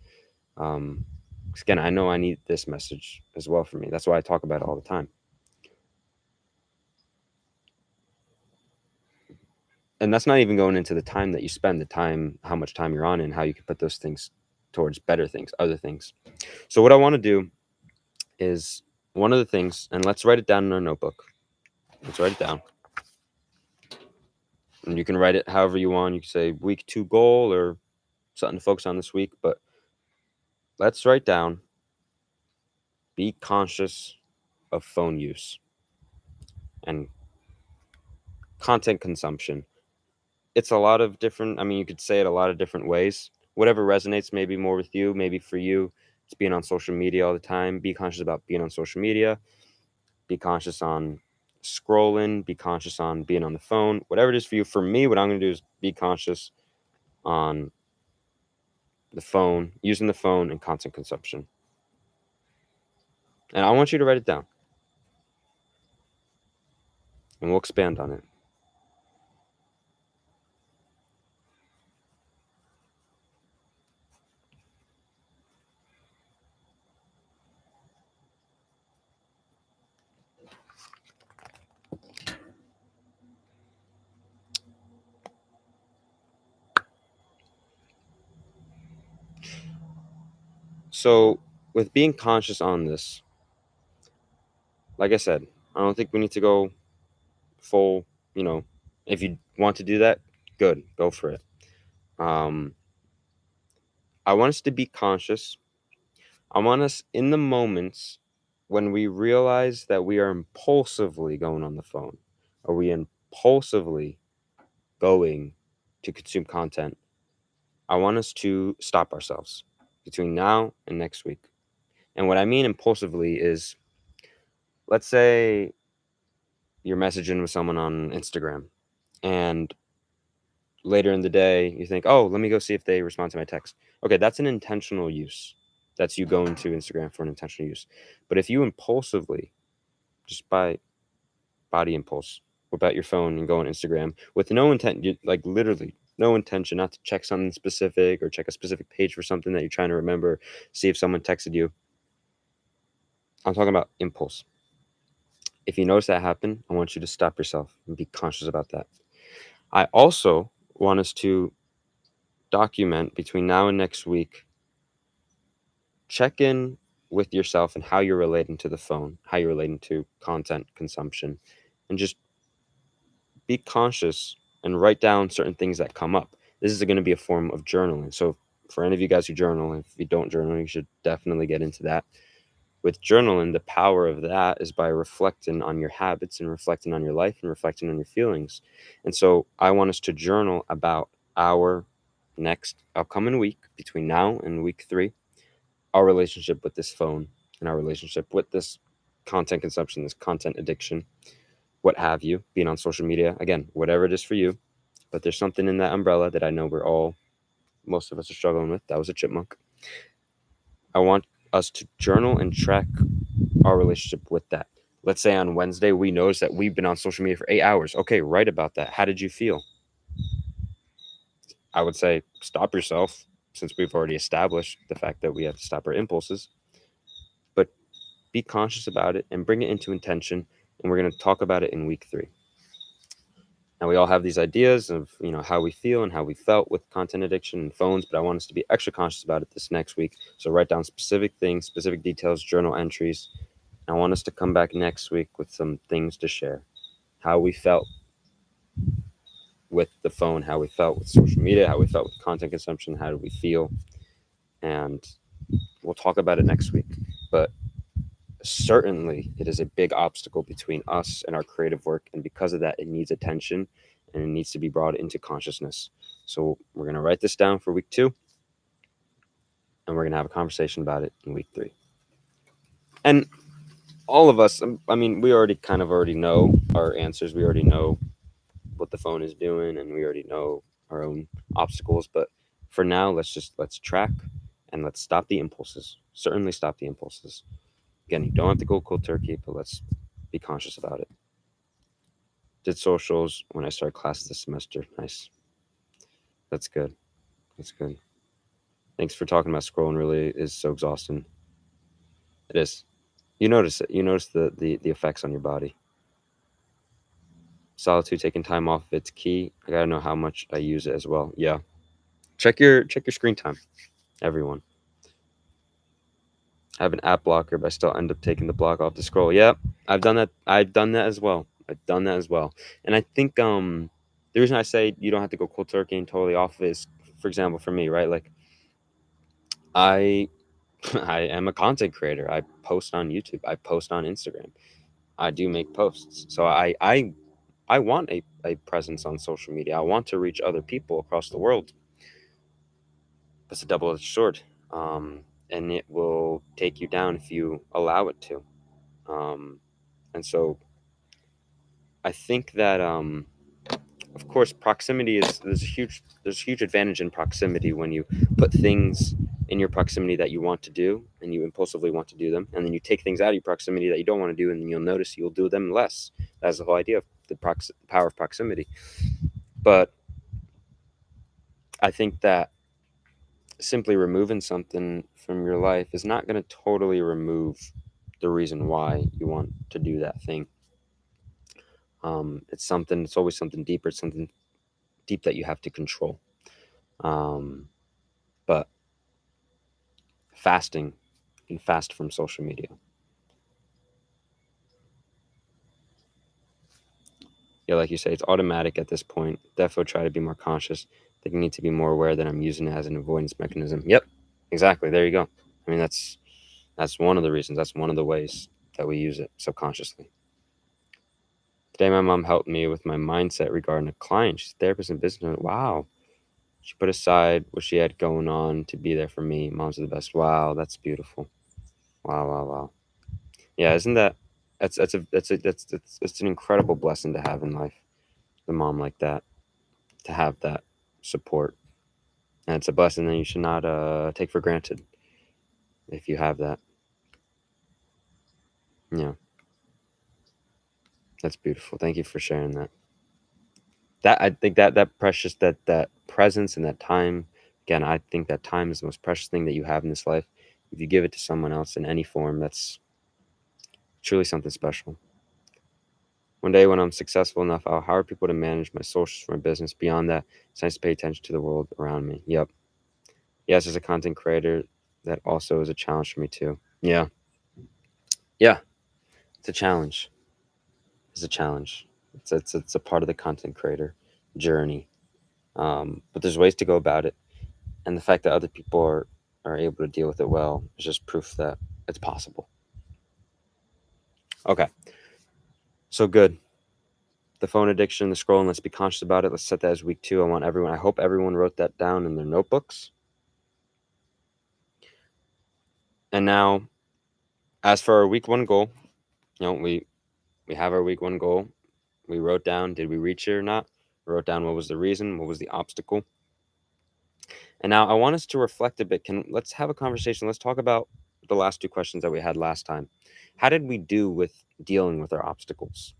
'Cause again, I know I need this message as well for me. That's why I talk about it all the time. And that's not even going into the time that you spend, how much time you're on, and how you can put those things towards better things, other things. So what I want to do is one of the things, and let's write it down in our notebook. Let's write it down. And you can write it however you want. You can say week 2 goal or something to focus on this week, but let's write down, be conscious of phone use and content consumption. It's a lot of different, I mean, you could say it a lot of different ways. Whatever resonates maybe more with you. Maybe for you, it's being on social media all the time. Be conscious about being on social media. Be conscious on scrolling. Be conscious on being on the phone. Whatever it is for you. For me, what I'm going to do is be conscious on the phone, using the phone, and content consumption. And I want you to write it down. And we'll expand on it. So, with being conscious on this, like I said, I don't think we need to go full, if you want to do that, good, go for it. I want us to be conscious. I want us in the moments when we realize that we are impulsively going on the phone, or we impulsively going to consume content. I want us to stop ourselves between now and next week. And what I mean impulsively is, let's say you're messaging with someone on Instagram, and later in the day you think, oh, let me go see if they respond to my text. Okay, that's an intentional use. That's you going to Instagram for an intentional use. But if you impulsively, just by body impulse, whip out your phone and go on Instagram with no intent, like literally no intention, not to check something specific or check a specific page for something that you're trying to remember, see if someone texted you. I'm talking about impulse. If you notice that happen, I want you to stop yourself and be conscious about that. I also want us to document between now and next week. Check in with yourself and how you're relating to the phone, how you're relating to content consumption, and just be conscious and write down certain things that come up. This is going to be a form of journaling. So for any of you guys who journal, if you don't journal, you should definitely get into that. With journaling, the power of that is by reflecting on your habits and reflecting on your life and reflecting on your feelings. And so I want us to journal about our next upcoming week between now and week 3, our relationship with this phone and our relationship with this content consumption, this content addiction, what have you, being on social media, again, whatever it is for you. But there's something in that umbrella that I know most of us are struggling with. That was a chipmunk. I want us to journal and track our relationship with that. Let's say on Wednesday, we notice that we've been on social media for 8 hours. Okay, write about that. How did you feel? I would say stop yourself, since we've already established the fact that we have to stop our impulses. But be conscious about it and bring it into intention. And we're going to talk about it in week 3. Now, we all have these ideas of, how we feel and how we felt with content addiction and phones, but I want us to be extra conscious about it this next week. So write down specific things, specific details, journal entries. I want us to come back next week with some things to share. How we felt with the phone, how we felt with social media, how we felt with content consumption, how do we feel? And we'll talk about it next week. But certainly it is a big obstacle between us and our creative work. And because of that, it needs attention and it needs to be brought into consciousness. So we're going to write this down for week 2. And we're going to have a conversation about it in week 3. And all of us, we already know our answers. We already know what the phone is doing, and we already know our own obstacles. But for now, let's track and let's stop the impulses. Certainly stop the impulses. Again, you don't have to go cold turkey, but let's be conscious about it. Did socials when I started classes this semester. Nice. That's good. That's good. Thanks for talking about scrolling. Really is so exhausting. It is. You notice it. You notice the effects on your body. Solitude, taking time off, it's key. I gotta know how much I use it as well. Yeah. Check your screen time, everyone. I have an app blocker, but I still end up taking the block off the scroll. Yeah, I've done that. I've done that as well. And I think the reason I say you don't have to go cold turkey and totally off is, for example, for me, right? Like I I am a content creator. I post on YouTube. I post on Instagram. I do make posts. So I want a presence on social media. I want to reach other people across the world. It's a double-edged sword, and it will take you down if you allow it to. And so I think that, of course, proximity there's a huge advantage in proximity when you put things in your proximity that you want to do and you impulsively want to do them, and then you take things out of your proximity that you don't want to do, and then you'll notice you'll do them less. That's the whole idea of the power of proximity. But I think that simply removing something from your life is not going to totally remove the reason why you want to do that thing. It's always something deeper. It's something deep that you have to control. But fasting, you can fast from social media. Yeah, like you say, it's automatic at this point. Definitely try to be more conscious. I think I need to be more aware that I'm using it as an avoidance mechanism. Yep, exactly. There you go. I mean, that's one of the reasons. That's one of the ways that we use it subconsciously. Today, my mom helped me with my mindset regarding a client. She's a therapist and business owner. Wow. She put aside what she had going on to be there for me. Moms are the best. Wow, that's beautiful. Wow, wow, wow. Yeah, isn't that that's an incredible blessing to have in life. The mom like that, to have that support, and it's a blessing that you should not take for granted if you have that. Yeah, that's beautiful. Thank you for sharing that. I think that precious that presence and that time. Again, I think that time is the most precious thing that you have in this life. If you give it to someone else in any form, that's truly something special. One day when I'm successful enough, I'll hire people to manage my socials for my business. Beyond that, it's nice to pay attention to the world around me. Yep. Yes, as a content creator, that also is a challenge for me too. Yeah. Yeah. It's a challenge. It's a challenge. It's a part of the content creator journey. But there's ways to go about it. And the fact that other people are able to deal with it well is just proof that it's possible. Okay. So good. The phone addiction, the scrolling, let's be conscious about it. Let's set that as week 2. I hope everyone wrote that down in their notebooks. And now, as for our week 1 goal, we have our week 1 goal. We wrote down, did we reach it or not? We wrote down what was the reason, what was the obstacle. And now I want us to reflect a bit. Let's have a conversation. Let's talk about the last 2 questions that we had last time. How did we do with dealing with our obstacles?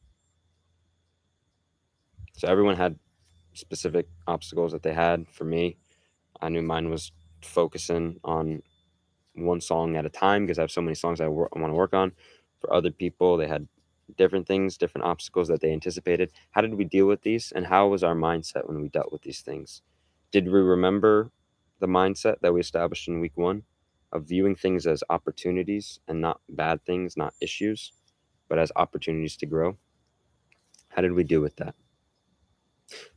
So everyone had specific obstacles that they had. For me, I knew mine was focusing on one song at a time because I have so many songs I want to work on. For other people, they had different things, different obstacles that they anticipated. How did we deal with these, and how was our mindset when we dealt with these things? Did we remember the mindset that we established in week 1 of viewing things as opportunities and not bad things, not issues, but as opportunities to grow? How did we deal with that?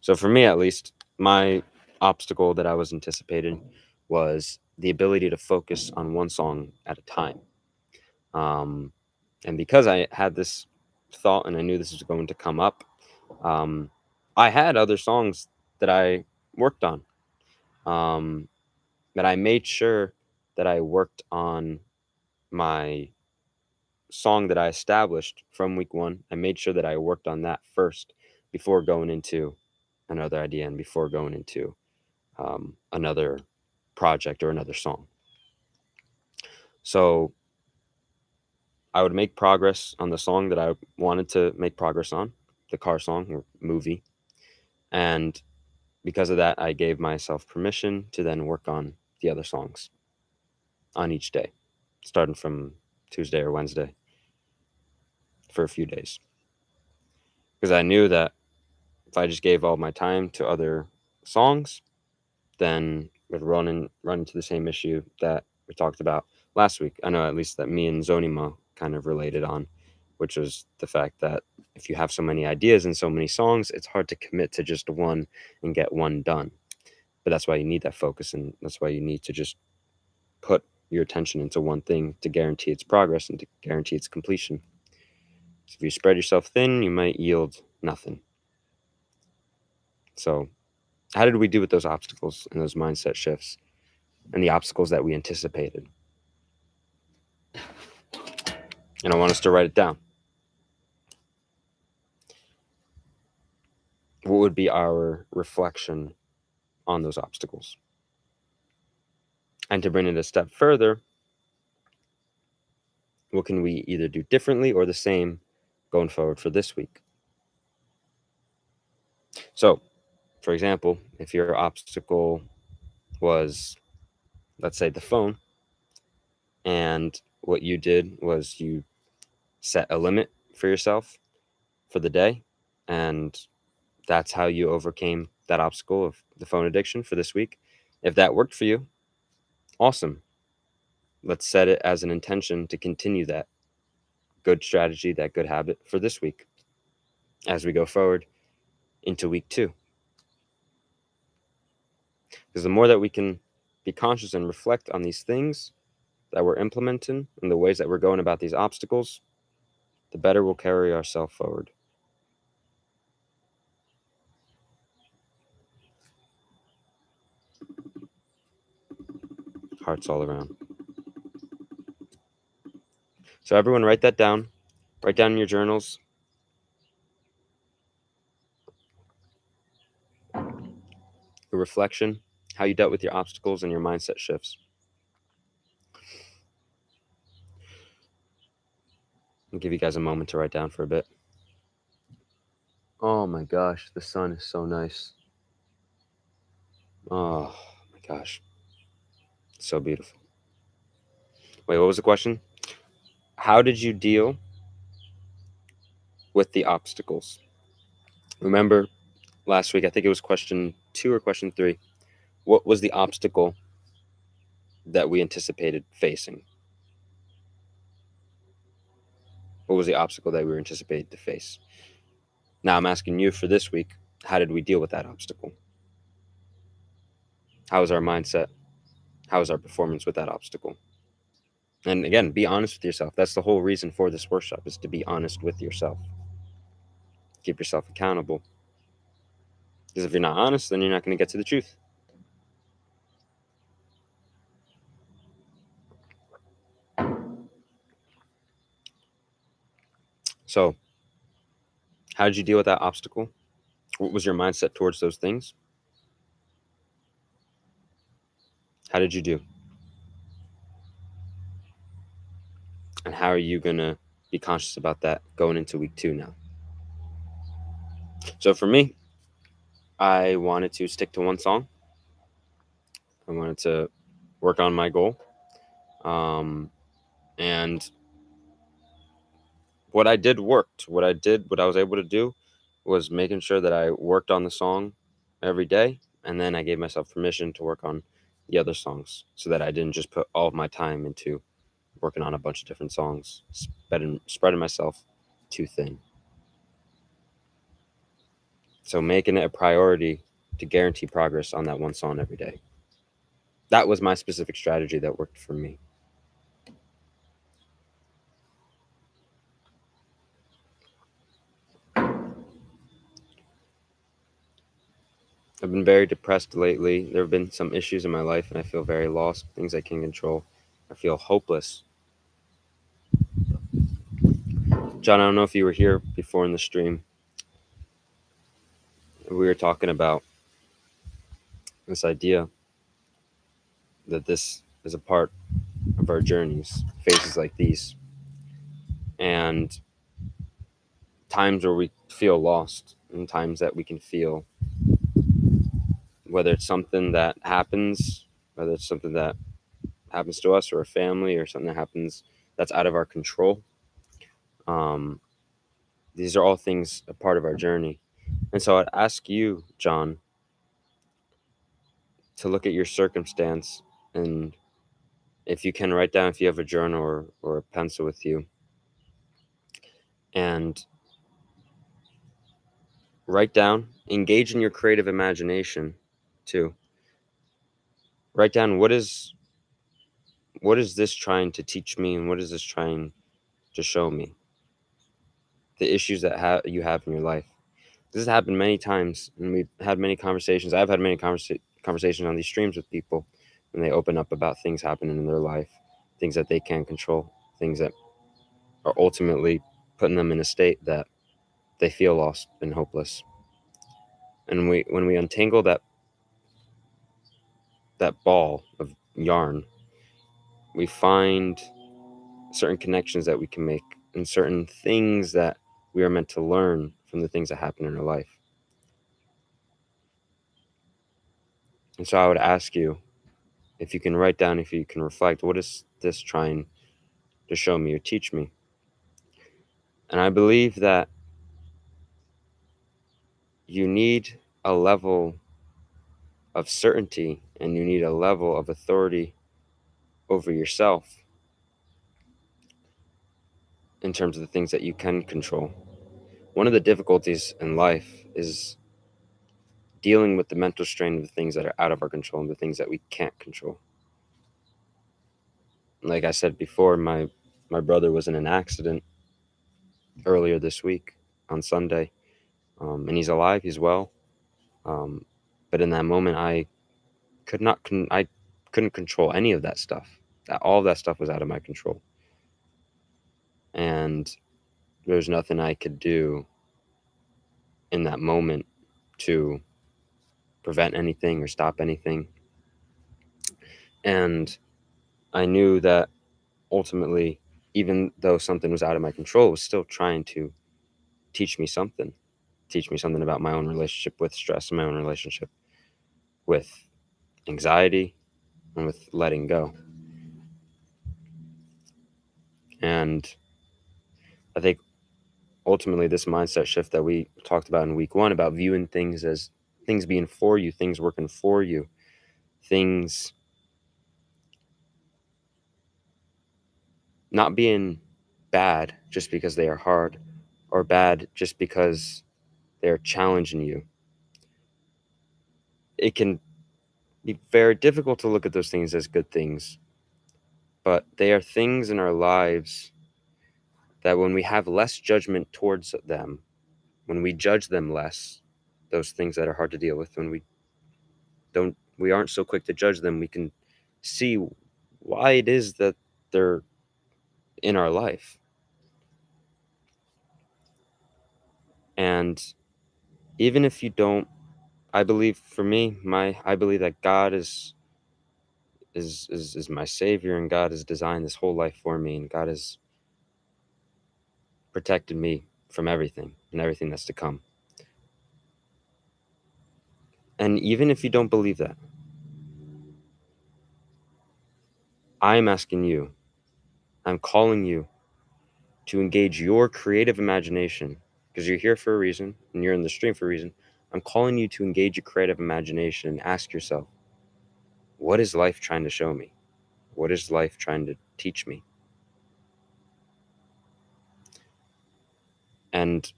So for me, at least, my obstacle that I was anticipating was the ability to focus on one song at a time. And because I had this thought and I knew this was going to come up, um, I had other songs that I worked on. That I made sure that I worked on my song that I established from week 1. I made sure that I worked on that first before going into another idea and before going into another project or another song. So I would make progress on the song that I wanted to make progress on, the car song or movie. And because of that, I gave myself permission to then work on the other songs on each day, starting from Tuesday or Wednesday for a few days. Because I knew that if I just gave all my time to other songs, then we'd run into the same issue that we talked about last week. I know at least that me and Zonima kind of related on, which was the fact that if you have so many ideas and so many songs, it's hard to commit to just one and get one done. But that's why you need that focus, and that's why you need to just put your attention into one thing to guarantee its progress and to guarantee its completion. So if you spread yourself thin, you might yield nothing. So how did we do with those obstacles and those mindset shifts and the obstacles that we anticipated? And I want us to write it down. What would be our reflection on those obstacles? And to bring it a step further, what can we either do differently or the same going forward for this week? So, for example, if your obstacle was, let's say, the phone, and what you did was you set a limit for yourself for the day, and that's how you overcame that obstacle of the phone addiction for this week. If that worked for you, awesome. Let's set it as an intention to continue that good strategy, that good habit for this week as we go forward into week 2. Because the more that we can be conscious and reflect on these things that we're implementing and the ways that we're going about these obstacles, the better we'll carry ourselves forward. Hearts all around. So everyone write that down. Write down in your journals. Your reflection, how you dealt with your obstacles and your mindset shifts. I'll give you guys a moment to write down for a bit. Oh my gosh, the sun is so nice. Oh my gosh. So beautiful. Wait, what was the question? How did you deal with the obstacles. Remember last week, I think it was question 2 or question 3. What was the obstacle that we anticipated facing? What was the obstacle that we were anticipated to face? Now I'm asking you for this week, how did we deal with that obstacle? How was our mindset? How was our performance with that obstacle? And again, be honest with yourself. That's the whole reason for this workshop, is to be honest with yourself. Keep yourself accountable. Because if you're not honest, then you're not going to get to the truth. So, how did you deal with that obstacle? What was your mindset towards those things? How did you do? And how are you going to be conscious about that going into week 2 now? So for me, I wanted to stick to one song. I wanted to work on my goal. And what I did worked. What I was able to do was making sure that I worked on the song every day. And then I gave myself permission to work on the other songs, so that I didn't just put all of my time into working on a bunch of different songs, spreading myself too thin. So making it a priority to guarantee progress on that one song every day. That was my specific strategy that worked for me. I've been very depressed lately. There have been some issues in my life, and I feel very lost, things I can't control. I feel hopeless. John, I don't know if you were here before in the stream. We were talking about this idea that this is a part of our journeys, phases like these, and times where we feel lost, and times that we can feel, whether it's something that happens, whether it's something that happens to us or a family, or something that happens that's out of our control. These are all things a part of our journey. And so I'd ask you, John, to look at your circumstance, and if you can, write down, if you have a journal or a pencil with you, and write down, engage in your creative imagination too. Write down, what is this trying to teach me, and what is this trying to show me? The issues that you have in your life. This has happened many times, and we've had many conversations. I've had many conversations on these streams with people, and they open up about things happening in their life, things that they can't control, things that are ultimately putting them in a state that they feel lost and hopeless. And when we untangle that ball of yarn, we find certain connections that we can make, and certain things that we are meant to learn from the things that happen in our life. And so I would ask you, if you can write down, if you can reflect, what is this trying to show me or teach me? And I believe that you need a level of certainty, and you need a level of authority over yourself in terms of the things that you can control. One of the difficulties in life is dealing with the mental strain of the things that are out of our control and the things that we can't control. Like I said before, my brother was in an accident earlier this week on Sunday, and he's alive, he's well. But in that moment, I couldn't control any of that stuff. All of that stuff was out of my control, and there's nothing I could do in that moment to prevent anything or stop anything. And I knew that ultimately, even though something was out of my control, it was still trying to teach me something about my own relationship with stress, and my own relationship with anxiety, and with letting go. And I think ultimately this mindset shift that we talked about in week 1 about viewing things as things being for you, things working for you, things not being bad just because they are hard or bad just because they're challenging you. It can be very difficult to look at those things as good things, but they are things in our lives that when we have less judgment towards them, when we judge them less, those things that are hard to deal with, when we aren't so quick to judge them, we can see why it is that they're in our life. And even if you don't, I believe for me, I believe that God is my savior, and God has designed this whole life for me, and God has protected me from everything and everything that's to come. And even if you don't believe that, I'm asking you, I'm calling you to engage your creative imagination, because you're here for a reason and you're in the stream for a reason. I'm calling you to engage your creative imagination and ask yourself, what is life trying to show me? What is life trying to teach me? And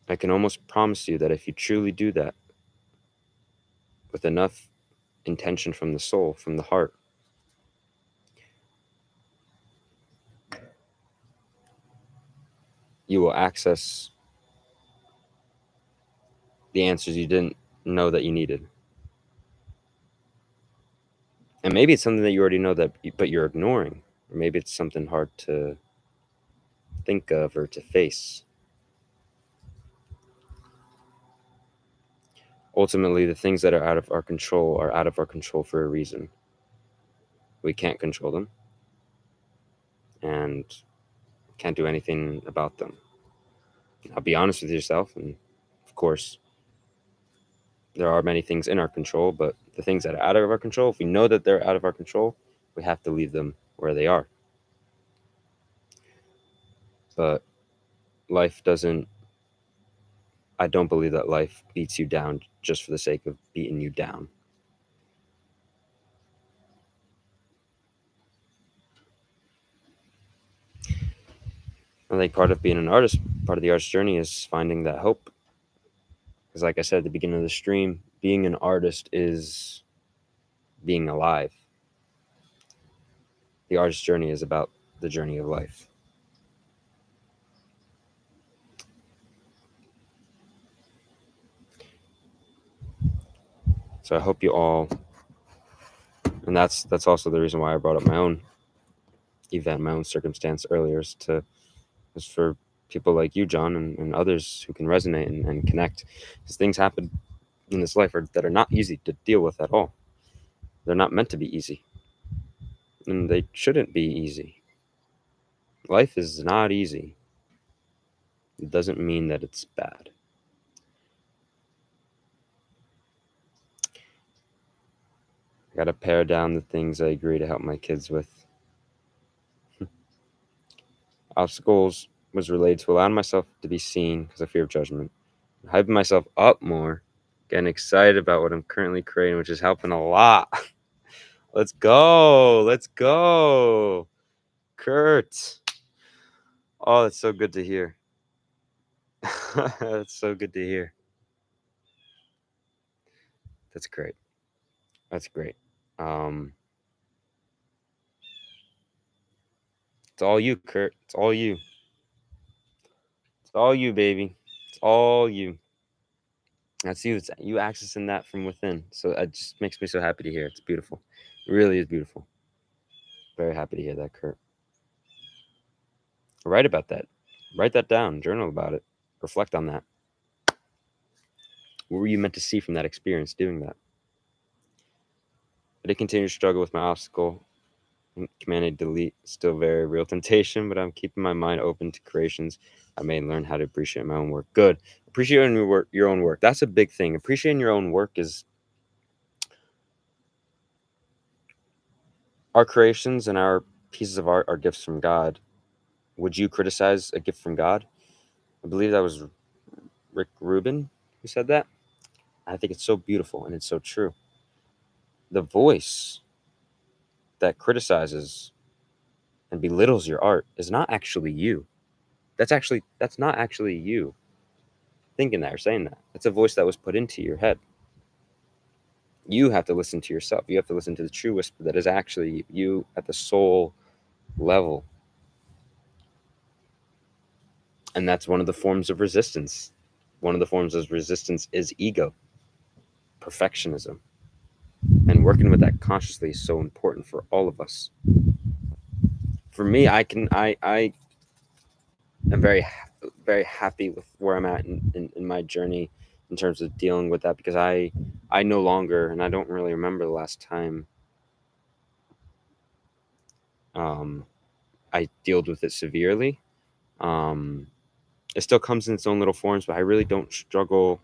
I can almost promise you that if you truly do that with enough intention from the soul, from the heart, you will access the answers you didn't know that you needed. And maybe it's something that you already know but you're ignoring, or maybe it's something hard to think of or to face. Ultimately, the things that are out of our control for a reason. We can't control them and can't do anything about them. I'll be honest with yourself, and of course, there are many things in our control, but the things that are out of our control, if we know that they're out of our control, we have to leave them where they are. But I don't believe that life beats you down just for the sake of beating you down. I think part of being an artist, part of the artist journey is finding that hope. Because like I said at the beginning of the stream, being an artist is being alive. The artist journey is about the journey of life. So I hope you all, and that's also the reason why I brought up my own event, my own circumstance earlier, is for people like you, John, and others who can resonate and connect. Because things happen in this life that are not easy to deal with at all. They're not meant to be easy. And they shouldn't be easy. Life is not easy. It doesn't mean that it's bad. I gotta pare down the things I agree to help my kids with. Obstacles was related to allowing myself to be seen because of fear of judgment. Hyping myself up more, getting excited about what I'm currently creating, which is helping a lot. Let's go. Let's go. Kurt. Oh, that's so good to hear. That's so good to hear. That's great. That's great. It's all you, Kurt. It's all you. It's all you, baby. It's all you. That's you. It's you accessing that from within. So it just makes me so happy to hear. It's beautiful. It really is beautiful. Very happy to hear that, Kurt. Write about that. Write that down. Journal about it. Reflect on that. What were you meant to see from that experience doing that? I did continue to struggle with my obstacle. Command delete, still very real temptation, but I'm keeping my mind open to creations I may learn how to appreciate my own work. Good. Appreciating your own work. That's a big thing. Appreciating your own work is our creations and our pieces of art are gifts from God. Would you criticize a gift from God? I believe that was Rick Rubin who said that. I think it's so beautiful and it's so true. The voice that criticizes and belittles your art is not actually you. That's not actually you thinking that or saying that. It's a voice that was put into your head. You have to listen to yourself. You have to listen to the true whisper that is actually you at the soul level. And that's one of the forms of resistance. One of the forms of resistance is ego, perfectionism. And working with that consciously is so important for all of us. For me, I am very happy with where I'm at in my journey in terms of dealing with that, because I no longer, and I don't really remember the last time I dealt with it severely. It still comes in its own little forms, but I really don't struggle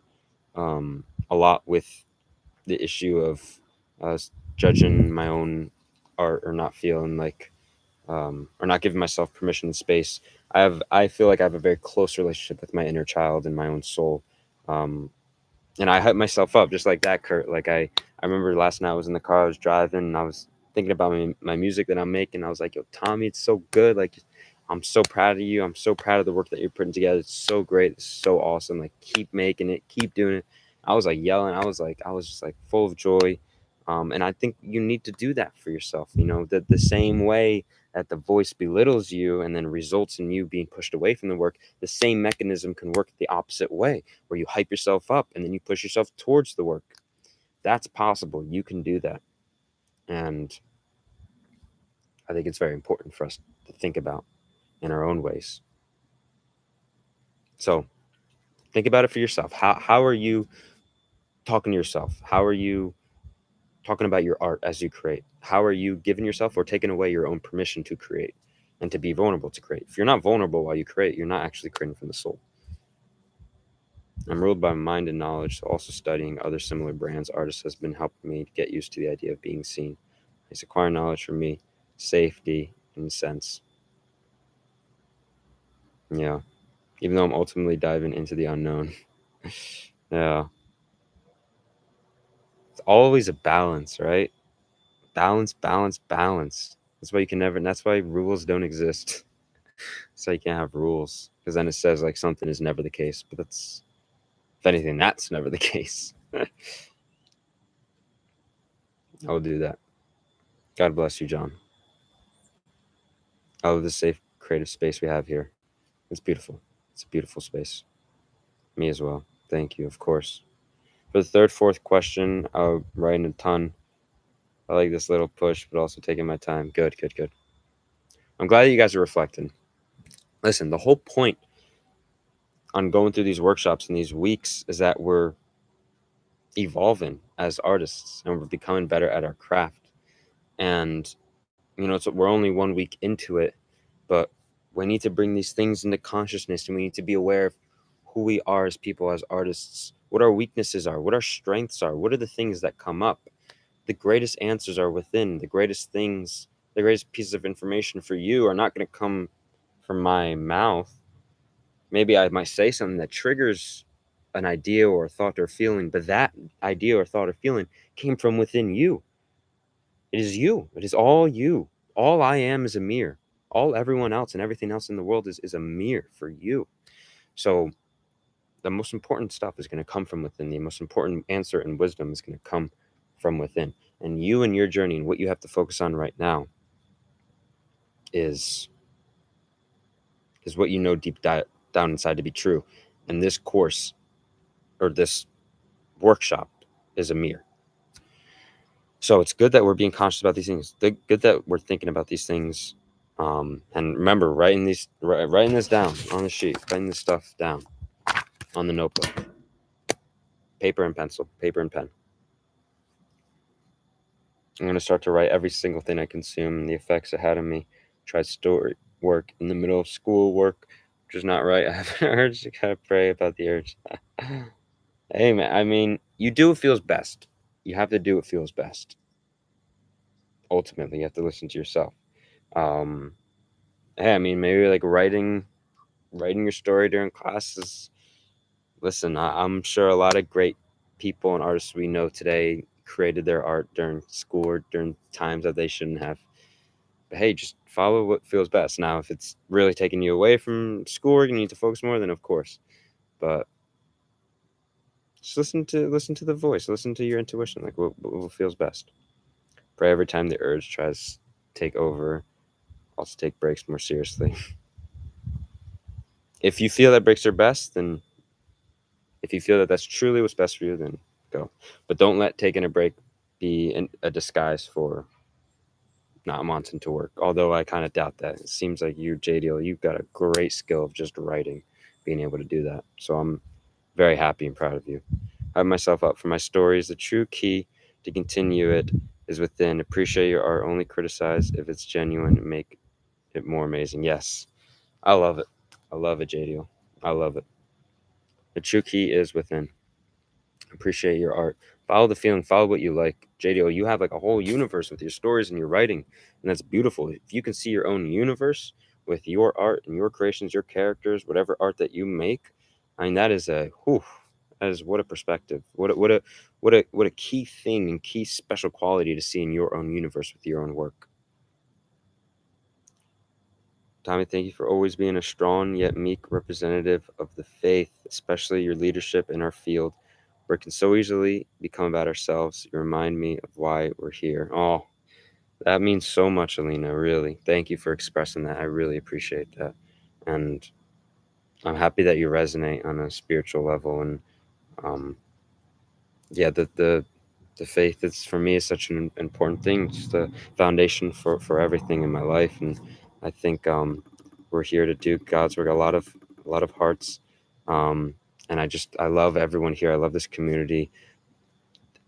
a lot with the issue of uh, judging my own art, or not feeling like, or not giving myself permission and space. I feel like I have a very close relationship with my inner child and my own soul. And I hype myself up just like that, Kurt. Like I remember last night I was in the car, I was driving, and I was thinking about my music that I'm making. I was like, yo, Tommy, it's so good. Like, I'm so proud of you. I'm so proud of the work that you're putting together. It's so great. It's so awesome. Like, keep making it, keep doing it. I was like yelling. I was just like full of joy. And I think you need to do that for yourself. You know, the same way that the voice belittles you and then results in you being pushed away from the work, the same mechanism can work the opposite way, where you hype yourself up and then you push yourself towards the work. That's possible. You can do that. And I think it's very important for us to think about in our own ways. So think about it for yourself. How are you talking to yourself? How are you talking about your art as you create? How are you giving yourself or taking away your own permission to create and to be vulnerable to create? If you're not vulnerable while you create, you're not actually creating from the soul. I'm ruled by mind and knowledge, so also studying other similar brands, artists has been helping me get used to the idea of being seen. It's acquiring knowledge for me, safety in a sense. Yeah. Even though I'm ultimately diving into the unknown. Yeah. It's always a balance, right? Balance, balance, balance. That's why you can never, and that's why rules don't exist. So you can't have rules, because then it says like something is never the case, but that's, if anything, that's never the case. I'll do that. God bless you, John. I love the safe, creative space we have here. It's beautiful. It's a beautiful space. Me as well. Thank you, of course. For the third, fourth question, I'll write in a ton. I like this little push, but also taking my time. Good, good, good. I'm glad that you guys are reflecting. Listen, the whole point on going through these workshops in these weeks is that we're evolving as artists and we're becoming better at our craft. And, you know, we're only 1 week into it, but we need to bring these things into consciousness, and we need to be aware of who we are as people, as artists, what our weaknesses are, what our strengths are, what are the things that come up. The greatest answers are within. The greatest things, the greatest pieces of information for you are not going to come from my mouth. Maybe I might say something that triggers an idea or a thought or feeling, but that idea or thought or feeling came from within you. It is you. It is all you. All I am is a mirror. All everyone else and everything else in the world is a mirror for you. So the most important stuff is going to come from within. The most important answer and wisdom is going to come from within. And you and your journey and what you have to focus on right now is what you know deep down inside to be true. And this course, or this workshop, is a mirror. So it's good that we're being conscious about these things. Good that we're thinking about these things. And remember, writing this down on the sheet, writing this stuff down on the notebook, paper and pencil, paper and pen. I'm going to start to write every single thing I consume and the effects it had on me. Try story work in the middle of school work, which is not right. I have an urge to kind of pray about the urge. Hey, man, I mean, you do what feels best. You have to do what feels best. Ultimately, you have to listen to yourself. And Hey, I mean, maybe like writing your story during classes. Listen, I'm sure a lot of great people and artists we know today created their art during school or during times that they shouldn't have. But hey, just follow what feels best. Now, if it's really taking you away from school, you need to focus more, then of course. But just listen to the voice, listen to your intuition, like what feels best. Pray every time the urge tries to take over, also take breaks more seriously. If you feel that breaks are best, then if you feel that that's truly what's best for you, then go. But don't let taking a break be a disguise for not wanting to work. Although I kind of doubt that. It seems like you, JDL, you've got a great skill of just writing, being able to do that. So I'm very happy and proud of you. I have myself up for my stories. The true key to continue it is within. Appreciate your art. Only criticize if it's genuine and make it more amazing. Yes, I love it. I love it, JDL. I love it. The true key is within. Appreciate your art. Follow the feeling. Follow what you like. JDO, you have like a whole universe with your stories and your writing, and that's beautiful. If you can see your own universe with your art and your creations, your characters, whatever art that you make, I mean that is that is what a perspective. What a key thing and key special quality to see in your own universe with your own work. Tommy, thank you for always being a strong yet meek representative of the faith, especially your leadership in our field, where it can so easily become about ourselves. You remind me of why we're here. Oh, that means so much, Alina, really. Thank you for expressing that. I really appreciate that. And I'm happy that you resonate on a spiritual level. And um, yeah, the faith is for me is such an important thing. It's the foundation for everything in my life, and I think we're here to do God's work. A lot of hearts, and I love everyone here. I love this community.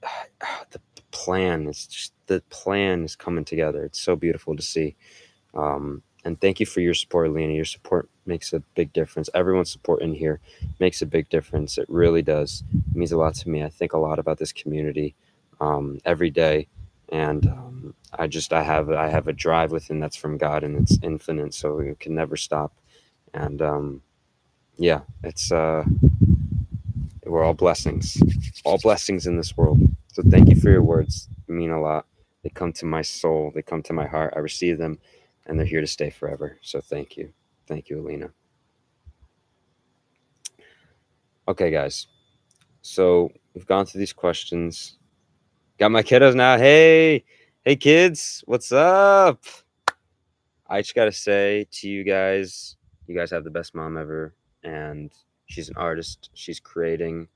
The plan is coming together. It's so beautiful to see. And thank you for your support, Lena. Your support makes a big difference. Everyone's support in here makes a big difference. It really does. It means a lot to me. I think a lot about this community every day, and I have a drive within that's from God, and it's infinite, so it can never stop. And yeah, it's we're all blessings in this world. So thank you for your words. They mean a lot. They come to my soul. They come to my heart. I receive them, and they're here to stay forever. So thank you. Thank you, Alina. Okay, guys. So we've gone through these questions. Got my kiddos now. Hey, kids. What's up? I just got to say to you guys have the best mom ever. And she's an artist. She's creating,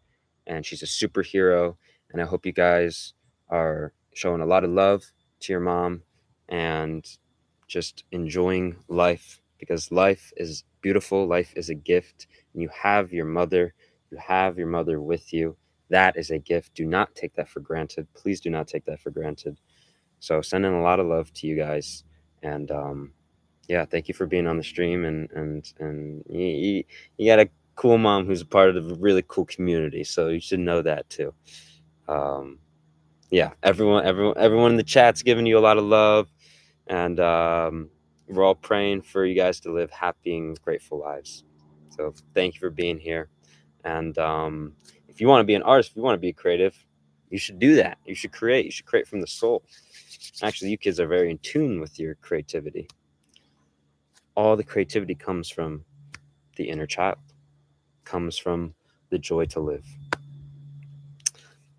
and she's a superhero. And I hope you guys are showing a lot of love to your mom and just enjoying life, because life is beautiful. Life is a gift. And you have your mother. You have your mother with you. That is a gift. Do not take that for granted. Please do not take that for granted. So sending a lot of love to you guys. And yeah, thank you for being on the stream. And you got a cool mom who's a part of a really cool community. So you should know that too. Yeah, everyone in the chat's giving you a lot of love, and we're all praying for you guys to live happy and grateful lives. So thank you for being here. And if you want to be an artist, if you want to be creative, you should do that. You should create. You should create from the soul. Actually, you kids are very in tune with your creativity. All the creativity comes from the inner child, comes from the joy to live.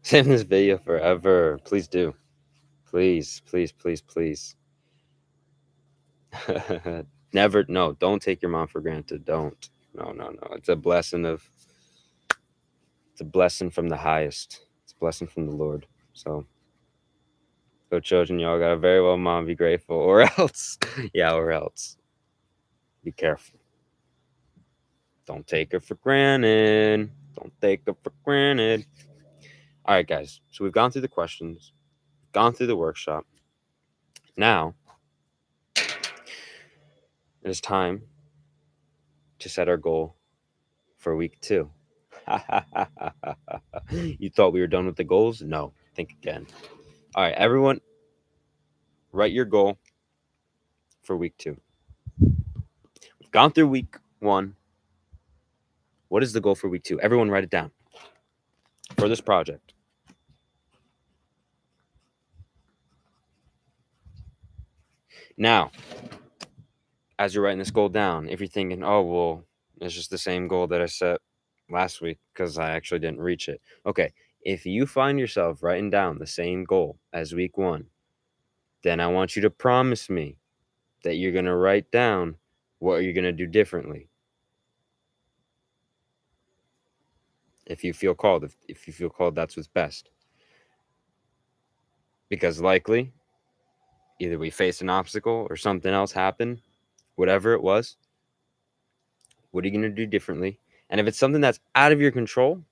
Save this video forever. Please do. Please, please, please, please. Never, no, don't take your mom for granted. Don't. No. It's a blessing from the highest. It's a blessing from the Lord. So go children, y'all got a very well mom, be grateful, or else. Yeah, or else. Be careful. Don't take her for granted. Don't take her for granted. All right, guys. So we've gone through the questions, gone through the workshop. Now it is time to set our goal for week 2. You thought we were done with the goals? No. Think again. All right, everyone, write your goal for week 2. Gone through week 1. What is the goal for week 2? Everyone write it down for this project. Now, as you're writing this goal down, if you're thinking, oh, well, it's just the same goal that I set last week because I actually didn't reach it. Okay, if you find yourself writing down the same goal as week 1, then I want you to promise me that you're going to write down what you're going to do differently. If you feel called, if you feel called, that's what's best. Because likely, either we face an obstacle or something else happened, whatever it was, what are you going to do differently? And if it's something that's out of your control,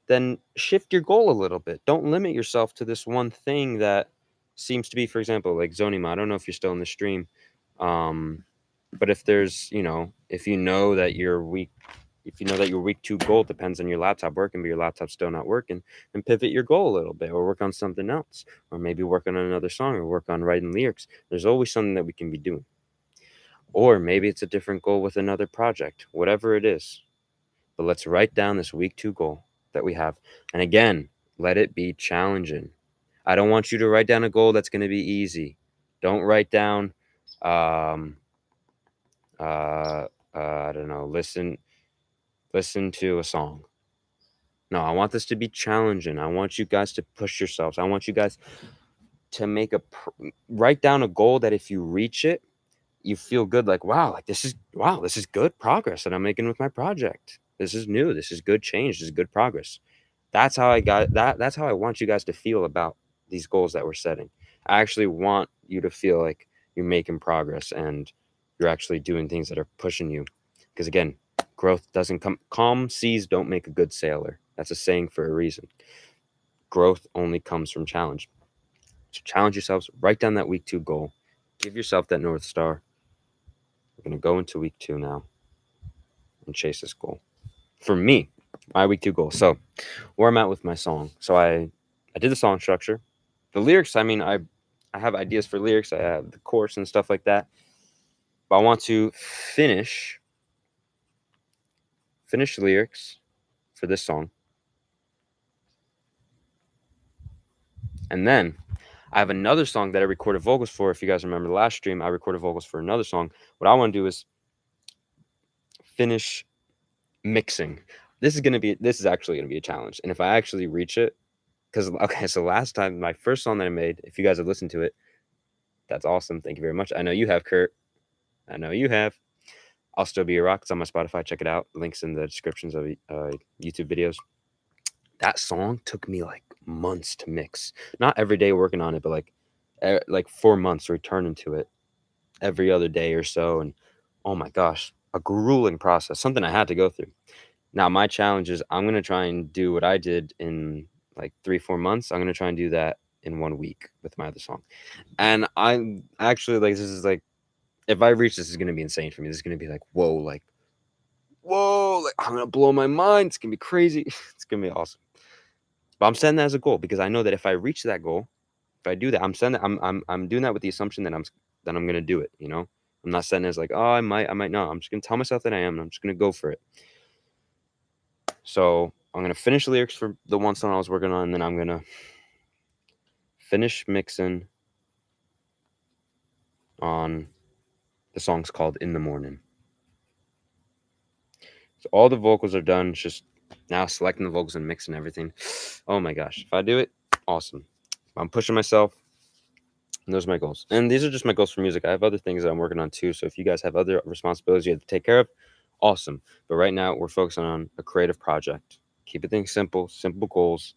then shift your goal a little bit. Don't limit yourself to this one thing that seems to be, for example, like Zonima. I don't know if you're still in the stream, but if there's, if you know that your week 2 goal depends on your laptop working, but your laptop's still not working, then pivot your goal a little bit, or work on something else, or maybe work on another song, or work on writing lyrics. There's always something that we can be doing. Or maybe it's a different goal with another project, whatever it is. But let's write down this week 2 goal that we have. And again, let it be challenging. I don't want you to write down a goal that's going to be easy. Don't write down, I don't know, listen to a song. No, I want this to be challenging. I want you guys to push yourselves. I want you guys to write down a goal that if you reach it, you feel good, like, wow, this is good progress that I'm making with my project. This is new. This is good change. This is good progress. That's how that's how I want you guys to feel about these goals that we're setting. I actually want you to feel like you're making progress and you're actually doing things that are pushing you. Because again, growth doesn't come, calm seas don't make a good sailor. That's a saying for a reason. Growth only comes from challenge. So challenge yourselves, write down that week 2 goal, give yourself that North Star. We're going to go into week 2 now and chase this goal. For me, my week 2 goal. So where I'm at with my song. So I did the song structure. The lyrics, I mean, I have ideas for lyrics. I have the chorus and stuff like that. But I want to finish lyrics for this song. And then I have another song that I recorded vocals for. If you guys remember the last stream, I recorded vocals for another song. What I want to do is finish mixing. This is actually going to be a challenge. And if I actually reach it, so last time, my first song that I made, if you guys have listened to it, that's awesome. Thank you very much. I know you have, Kurt. I know you have. I'll Still Be Your Rock. It's on my Spotify. Check it out. Links in the descriptions of YouTube videos. That song took me like months to mix. Not every day working on it, but like 4 months returning to it every other day or so. And oh my gosh, a grueling process, something I had to go through. Now, my challenge is I'm going to try and do what I did in like 3-4 months. I'm going to try and do that in 1 week with my other song. And I'm actually like, this is like, if I reach this, is going to be insane for me. This is going to be like, whoa, like I'm going to blow my mind. It's going to be crazy. It's going to be awesome. But I'm setting that as a goal because I know that if I reach that goal, if I do that, I'm doing that with the assumption that I'm going to do it. I'm not setting it as like, oh, I might not. I'm just going to tell myself that I am, and I'm just going to go for it. So I'm going to finish the lyrics for the one song I was working on, and then I'm going to finish mixing on the song's called In the Morning. So all the vocals are done. It's just now selecting the vocals and mixing everything. Oh my gosh. If I do it, awesome. I'm pushing myself. And those are my goals. And these are just my goals for music. I have other things that I'm working on too. So if you guys have other responsibilities you have to take care of, awesome. But right now we're focusing on a creative project. Keep things simple goals.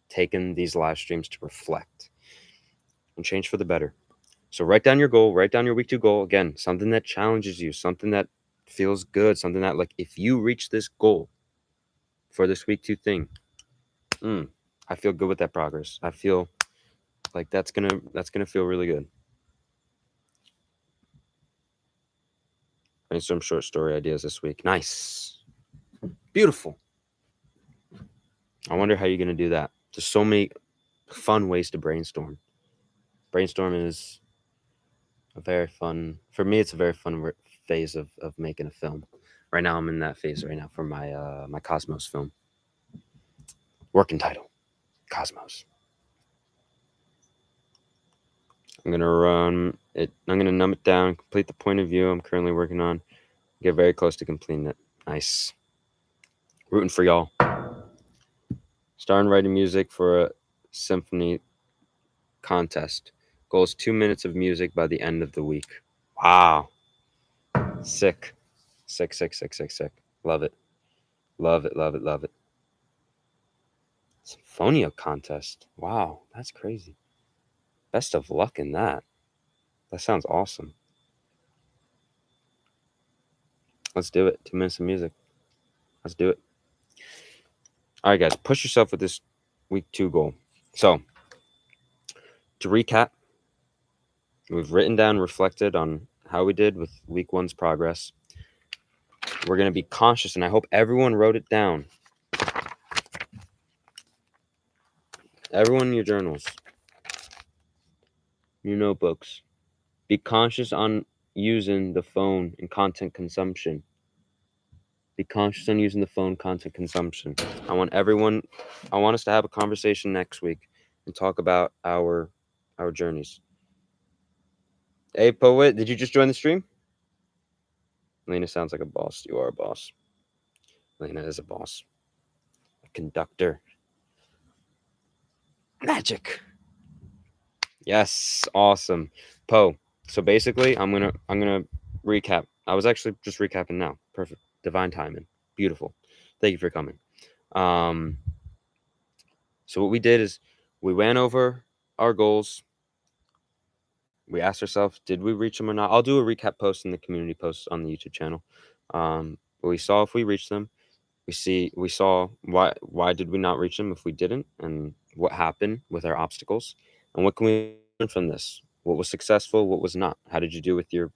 Taking these live streams to reflect and change for the better. So write down your goal, write down your week 2 goal. Again, something that challenges you, something that feels good, something that like if you reach this goal for this week 2 thing, I feel good with that progress. I feel like that's gonna feel really good. Brainstorm short story ideas this week. Nice. Beautiful. I wonder how you're gonna do that. There's so many fun ways to brainstorm. Brainstorming is for me, it's a very fun phase of making a film. Right now, I'm in that phase right now for my my Cosmos film. Working title, Cosmos. I'm gonna run it. I'm gonna numb it down, complete the point of view I'm currently working on. Get very close to completing it. Nice. Rooting for y'all. Starting writing music for a symphony contest. Goal is 2 minutes of music by the end of the week. Wow. Sick. Sick, sick, sick, sick, sick. Love it. Love it, love it, love it. Symphonia contest. Wow, that's crazy. Best of luck in that. That sounds awesome. Let's do it. 2 minutes of music. Let's do it. All right, guys, push yourself with this week 2 goal. So, to recap, we've written down, reflected on how we did with week 1's progress. We're going to be conscious, and I hope everyone wrote it down. Everyone in your journals, your notebooks. Be conscious on using the phone in content consumption. Be conscious on using the phone content consumption. I want us to have a conversation next week and talk about our journeys. Hey, Poet, did you just join the stream? Lena sounds like a boss. You are a boss. Lena is a boss. A conductor. Magic. Yes, awesome. Poe. So basically, I'm gonna recap. I was actually just recapping now. Perfect. Divine timing. Beautiful. Thank you for coming. So what we did is we went over our goals. We asked ourselves, did we reach them or not? I'll do a recap post in the community post on the YouTube channel. But we saw if we reached them. We saw why did we not reach them if we didn't, and what happened with our obstacles, and what can we learn from this? What was successful? What was not? How did you do with your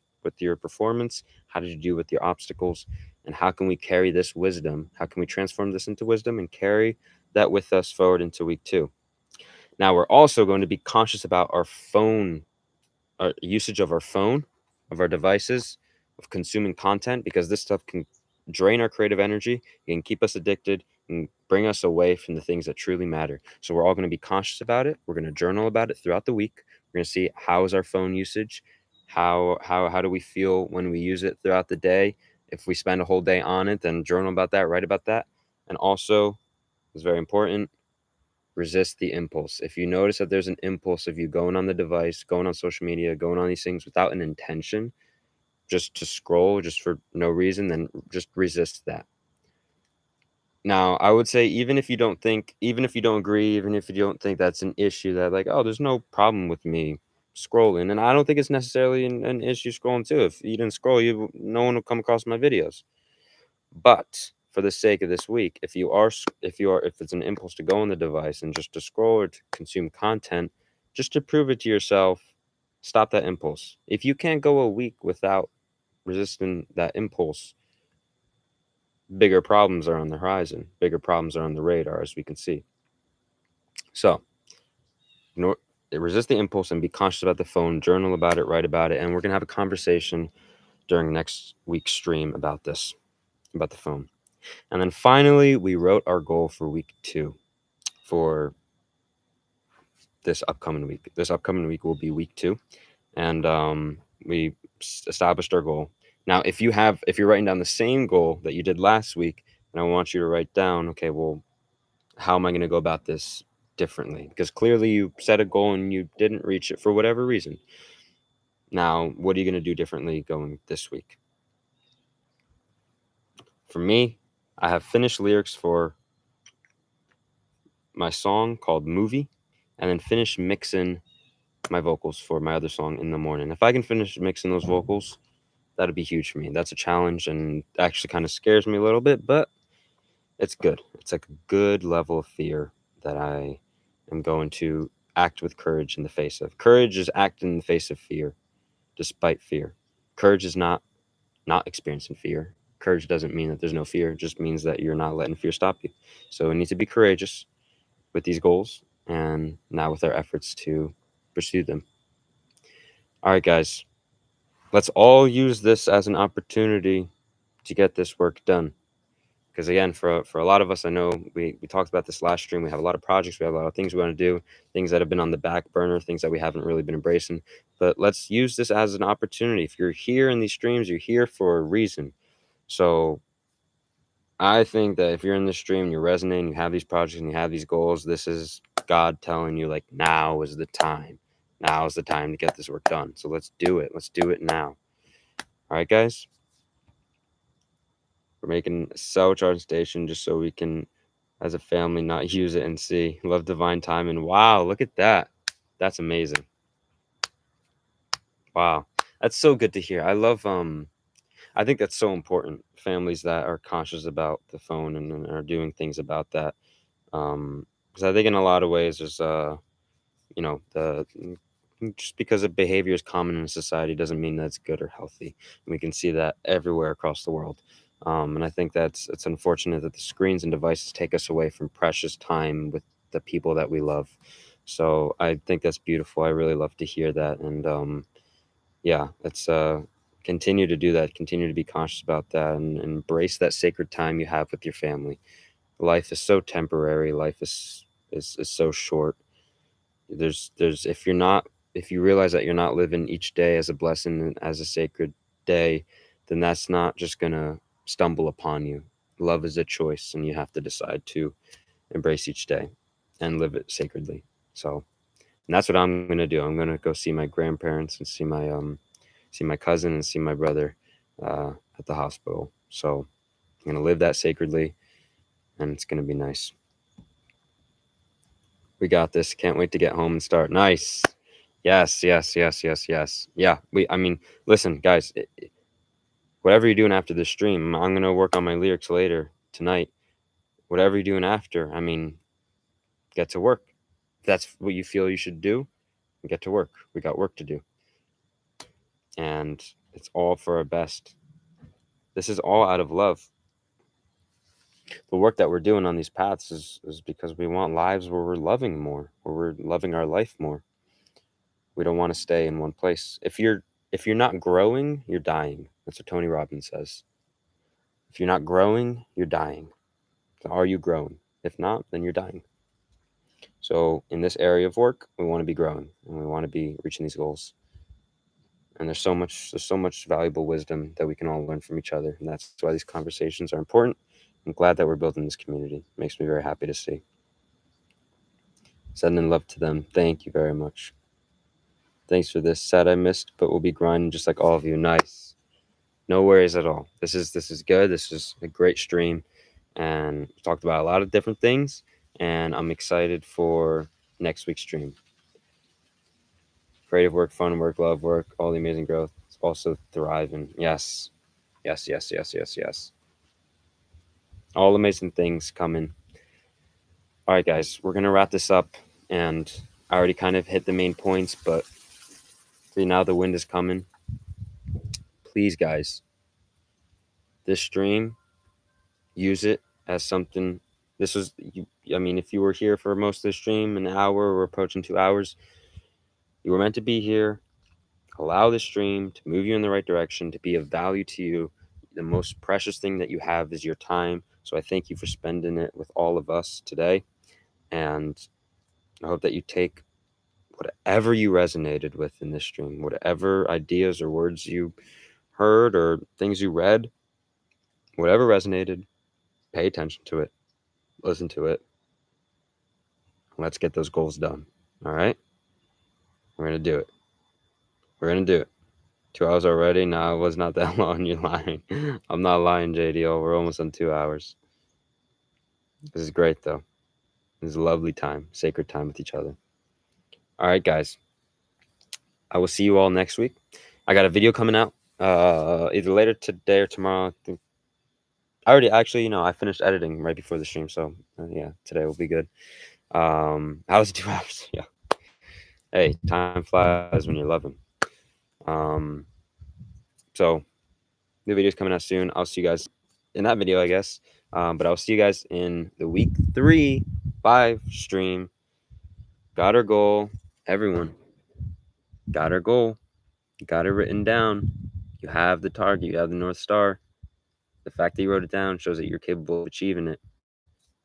performance? How did you do with your obstacles? And how can we carry this wisdom? How can we transform this into wisdom and carry that with us forward into week 2? Now we're also going to be conscious about our phone, our usage of our phone, of our devices, of consuming content, because this stuff can drain our creative energy, it can keep us addicted, and bring us away from the things that truly matter. So we're all going to be conscious about it. We're going to journal about it throughout the week. We're going to see how is our phone usage, how do we feel when we use it throughout the day. If we spend a whole day on it, then journal about that, write about that. And also, it's very important, resist the impulse. If you notice that there's an impulse of you going on the device, going on social media, going on these things without an intention, just to scroll just for no reason, then just resist that. Now, I would say even if you don't agree, even if you don't think that's an issue, that like, oh, there's no problem with me scrolling, and I don't think it's necessarily an issue scrolling too. If you didn't scroll, no one will come across my videos. But for the sake of this week, if it's an impulse to go on the device and just to scroll or to consume content, just to prove it to yourself, stop that impulse. If you can't go a week without resisting that impulse, bigger problems are on the horizon. Bigger problems are on the radar, as we can see. So, resist the impulse and be conscious about the phone. Journal about it, write about it, and we're gonna have a conversation during next week's stream about this, about the phone. And then finally, we wrote our goal for week 2 for this upcoming week. This upcoming week will be week 2, and we established our goal. Now, if you're writing down the same goal that you did last week, and I want you to write down, okay, well, how am I going to go about this differently? Because clearly you set a goal and you didn't reach it for whatever reason. Now, what are you going to do differently going this week? For me, I have finished lyrics for my song called Movie, and then finished mixing my vocals for my other song In the Morning. If I can finish mixing those vocals, that'd be huge for me. That's a challenge and actually kind of scares me a little bit, but it's good. It's like a good level of fear that I am going to act with courage in the face of. Courage is acting in the face of fear, despite fear. Courage is not experiencing fear. Courage doesn't mean that there's no fear. It just means that you're not letting fear stop you. So we need to be courageous with these goals, and now with our efforts to pursue them. All right, guys. let's all use this as an opportunity to get this work done. Because again, for a lot of us, I know we talked about this last stream. We have a lot of projects, we have a lot of things we want to do, things that have been on the back burner, things that we haven't really been embracing. But let's use this as an opportunity. If you're here in these streams, you're here for a reason. So I think that if you're in this stream, you're resonating, you have these projects and you have these goals, this is God telling you, like, now is the time. Now is the time to get this work done. So let's do it. Let's do it now. All right, guys? We're making a cell charge station just so we can, as a family, not use it and see. Love divine time. And wow, look at that. That's amazing. Wow. That's so good to hear. I think that's so important. Families that are conscious about the phone and are doing things about that. Because I think in a lot of ways there's just because a behavior is common in society doesn't mean that it's good or healthy. And we can see that everywhere across the world. And I think it's unfortunate that the screens and devices take us away from precious time with the people that we love. So I think that's beautiful. I really love to hear that. And yeah, let's continue to do that. Continue to be conscious about that and embrace that sacred time you have with your family. Life is so temporary. Life is so short. There's if you realize that you're not living each day as a blessing and as a sacred day, then that's not just gonna stumble upon you. Love is a choice, and you have to decide to embrace each day and live it sacredly. So, and that's what I'm gonna do. I'm gonna go see my grandparents and see my cousin and see my brother at the hospital. So I'm gonna live that sacredly, and it's gonna be nice. We got this. Can't wait to get home and start. Nice. Yes, yes, yes, yes, yes. Yeah, I mean, listen, guys, whatever you're doing after this stream, I'm going to work on my lyrics later tonight. Whatever you're doing after, I mean, get to work. If that's what you feel you should do, get to work. We got work to do. And it's all for our best. This is all out of love. The work that we're doing on these paths is because we want lives where we're loving more, where we're loving our life more. We don't want to stay in one place. If you're not growing, you're dying. That's what Tony Robbins says. If you're not growing, you're dying. So are you growing? If not, then you're dying. So in this area of work, we want to be growing and we want to be reaching these goals. And there's so much valuable wisdom that we can all learn from each other. And that's why these conversations are important. I'm glad that we're building this community. It makes me very happy to see. Sending love to them. Thank you very much. Thanks for this. Sad I missed, but we'll be grinding just like all of you. Nice. No worries at all. This is good. This is a great stream, and we talked about a lot of different things. And I'm excited for next week's stream. Creative work, fun work, love work, all the amazing growth. It's also thriving. Yes, yes, yes, yes, yes, yes. All amazing things coming. All right, guys, we're gonna wrap this up, and I already kind of hit the main points, but see, now the wind is coming. Please, guys, this stream, use it as something. This was, I mean, if you were here for most of the stream, an hour, we're approaching 2 hours, you were meant to be here. Allow the stream to move you in the right direction, to be of value to you. The most precious thing that you have is your time. So I thank you for spending it with all of us today. And I hope that you take whatever you resonated with in this stream, whatever ideas or words you heard or things you read, whatever resonated, pay attention to it, listen to it. Let's get those goals done. All right? We're going to do it. We're going to do it. 2 hours already? No, it was not that long. You're lying. I'm not lying, JDO. We're almost on 2 hours. This is great, though. This is a lovely time, sacred time with each other. All right, guys. I will see you all next week. I got a video coming out either later today or tomorrow. I think I already actually, I finished editing right before the stream, so yeah, today will be good. How was it 2 hours? Yeah. Hey, time flies when you're loving. So new video's coming out soon. I'll see you guys in that video, I guess. But I'll see you guys in the week 3 5 stream. Got our goal. Everyone got our goal. You got it written down. You have the target. You have the North Star. The fact that you wrote it down shows that you're capable of achieving it.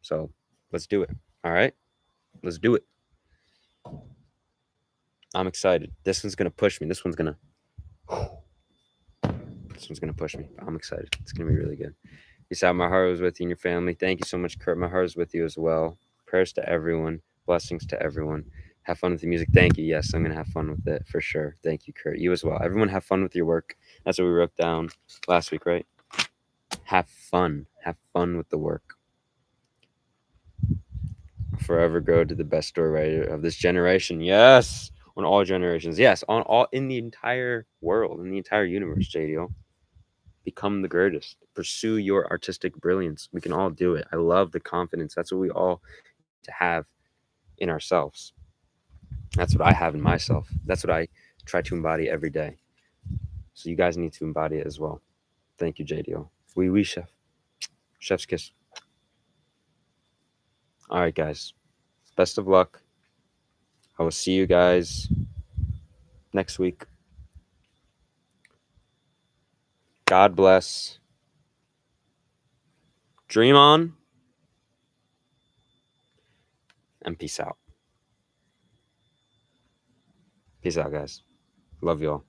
So let's do it. All right? Let's do it. I'm excited. This one's going to push me. This one's going to push me. I'm excited. It's going to be really good. Peace out. My heart was with you and your family. Thank you so much, Kurt. My heart is with you as well. Prayers to everyone. Blessings to everyone. Have fun with the music. Thank you. Yes, I'm going to have fun with it for sure. Thank you, Kurt. You as well. Everyone have fun with your work. That's what we wrote down last week, right? Have fun. Have fun with the work. Forever grow to the best story writer of this generation. Yes. On all generations. Yes. On all, in the entire world, in the entire universe, JDO. Become the greatest. Pursue your artistic brilliance. We can all do it. I love the confidence. That's what we all to have in ourselves. That's what I have in myself. That's what I try to embody every day. So you guys need to embody it as well. Thank you, JDO. Oui, chef. Chef's kiss. All right, guys. Best of luck. I will see you guys next week. God bless. Dream on. And peace out. Peace out, guys. Love y'all.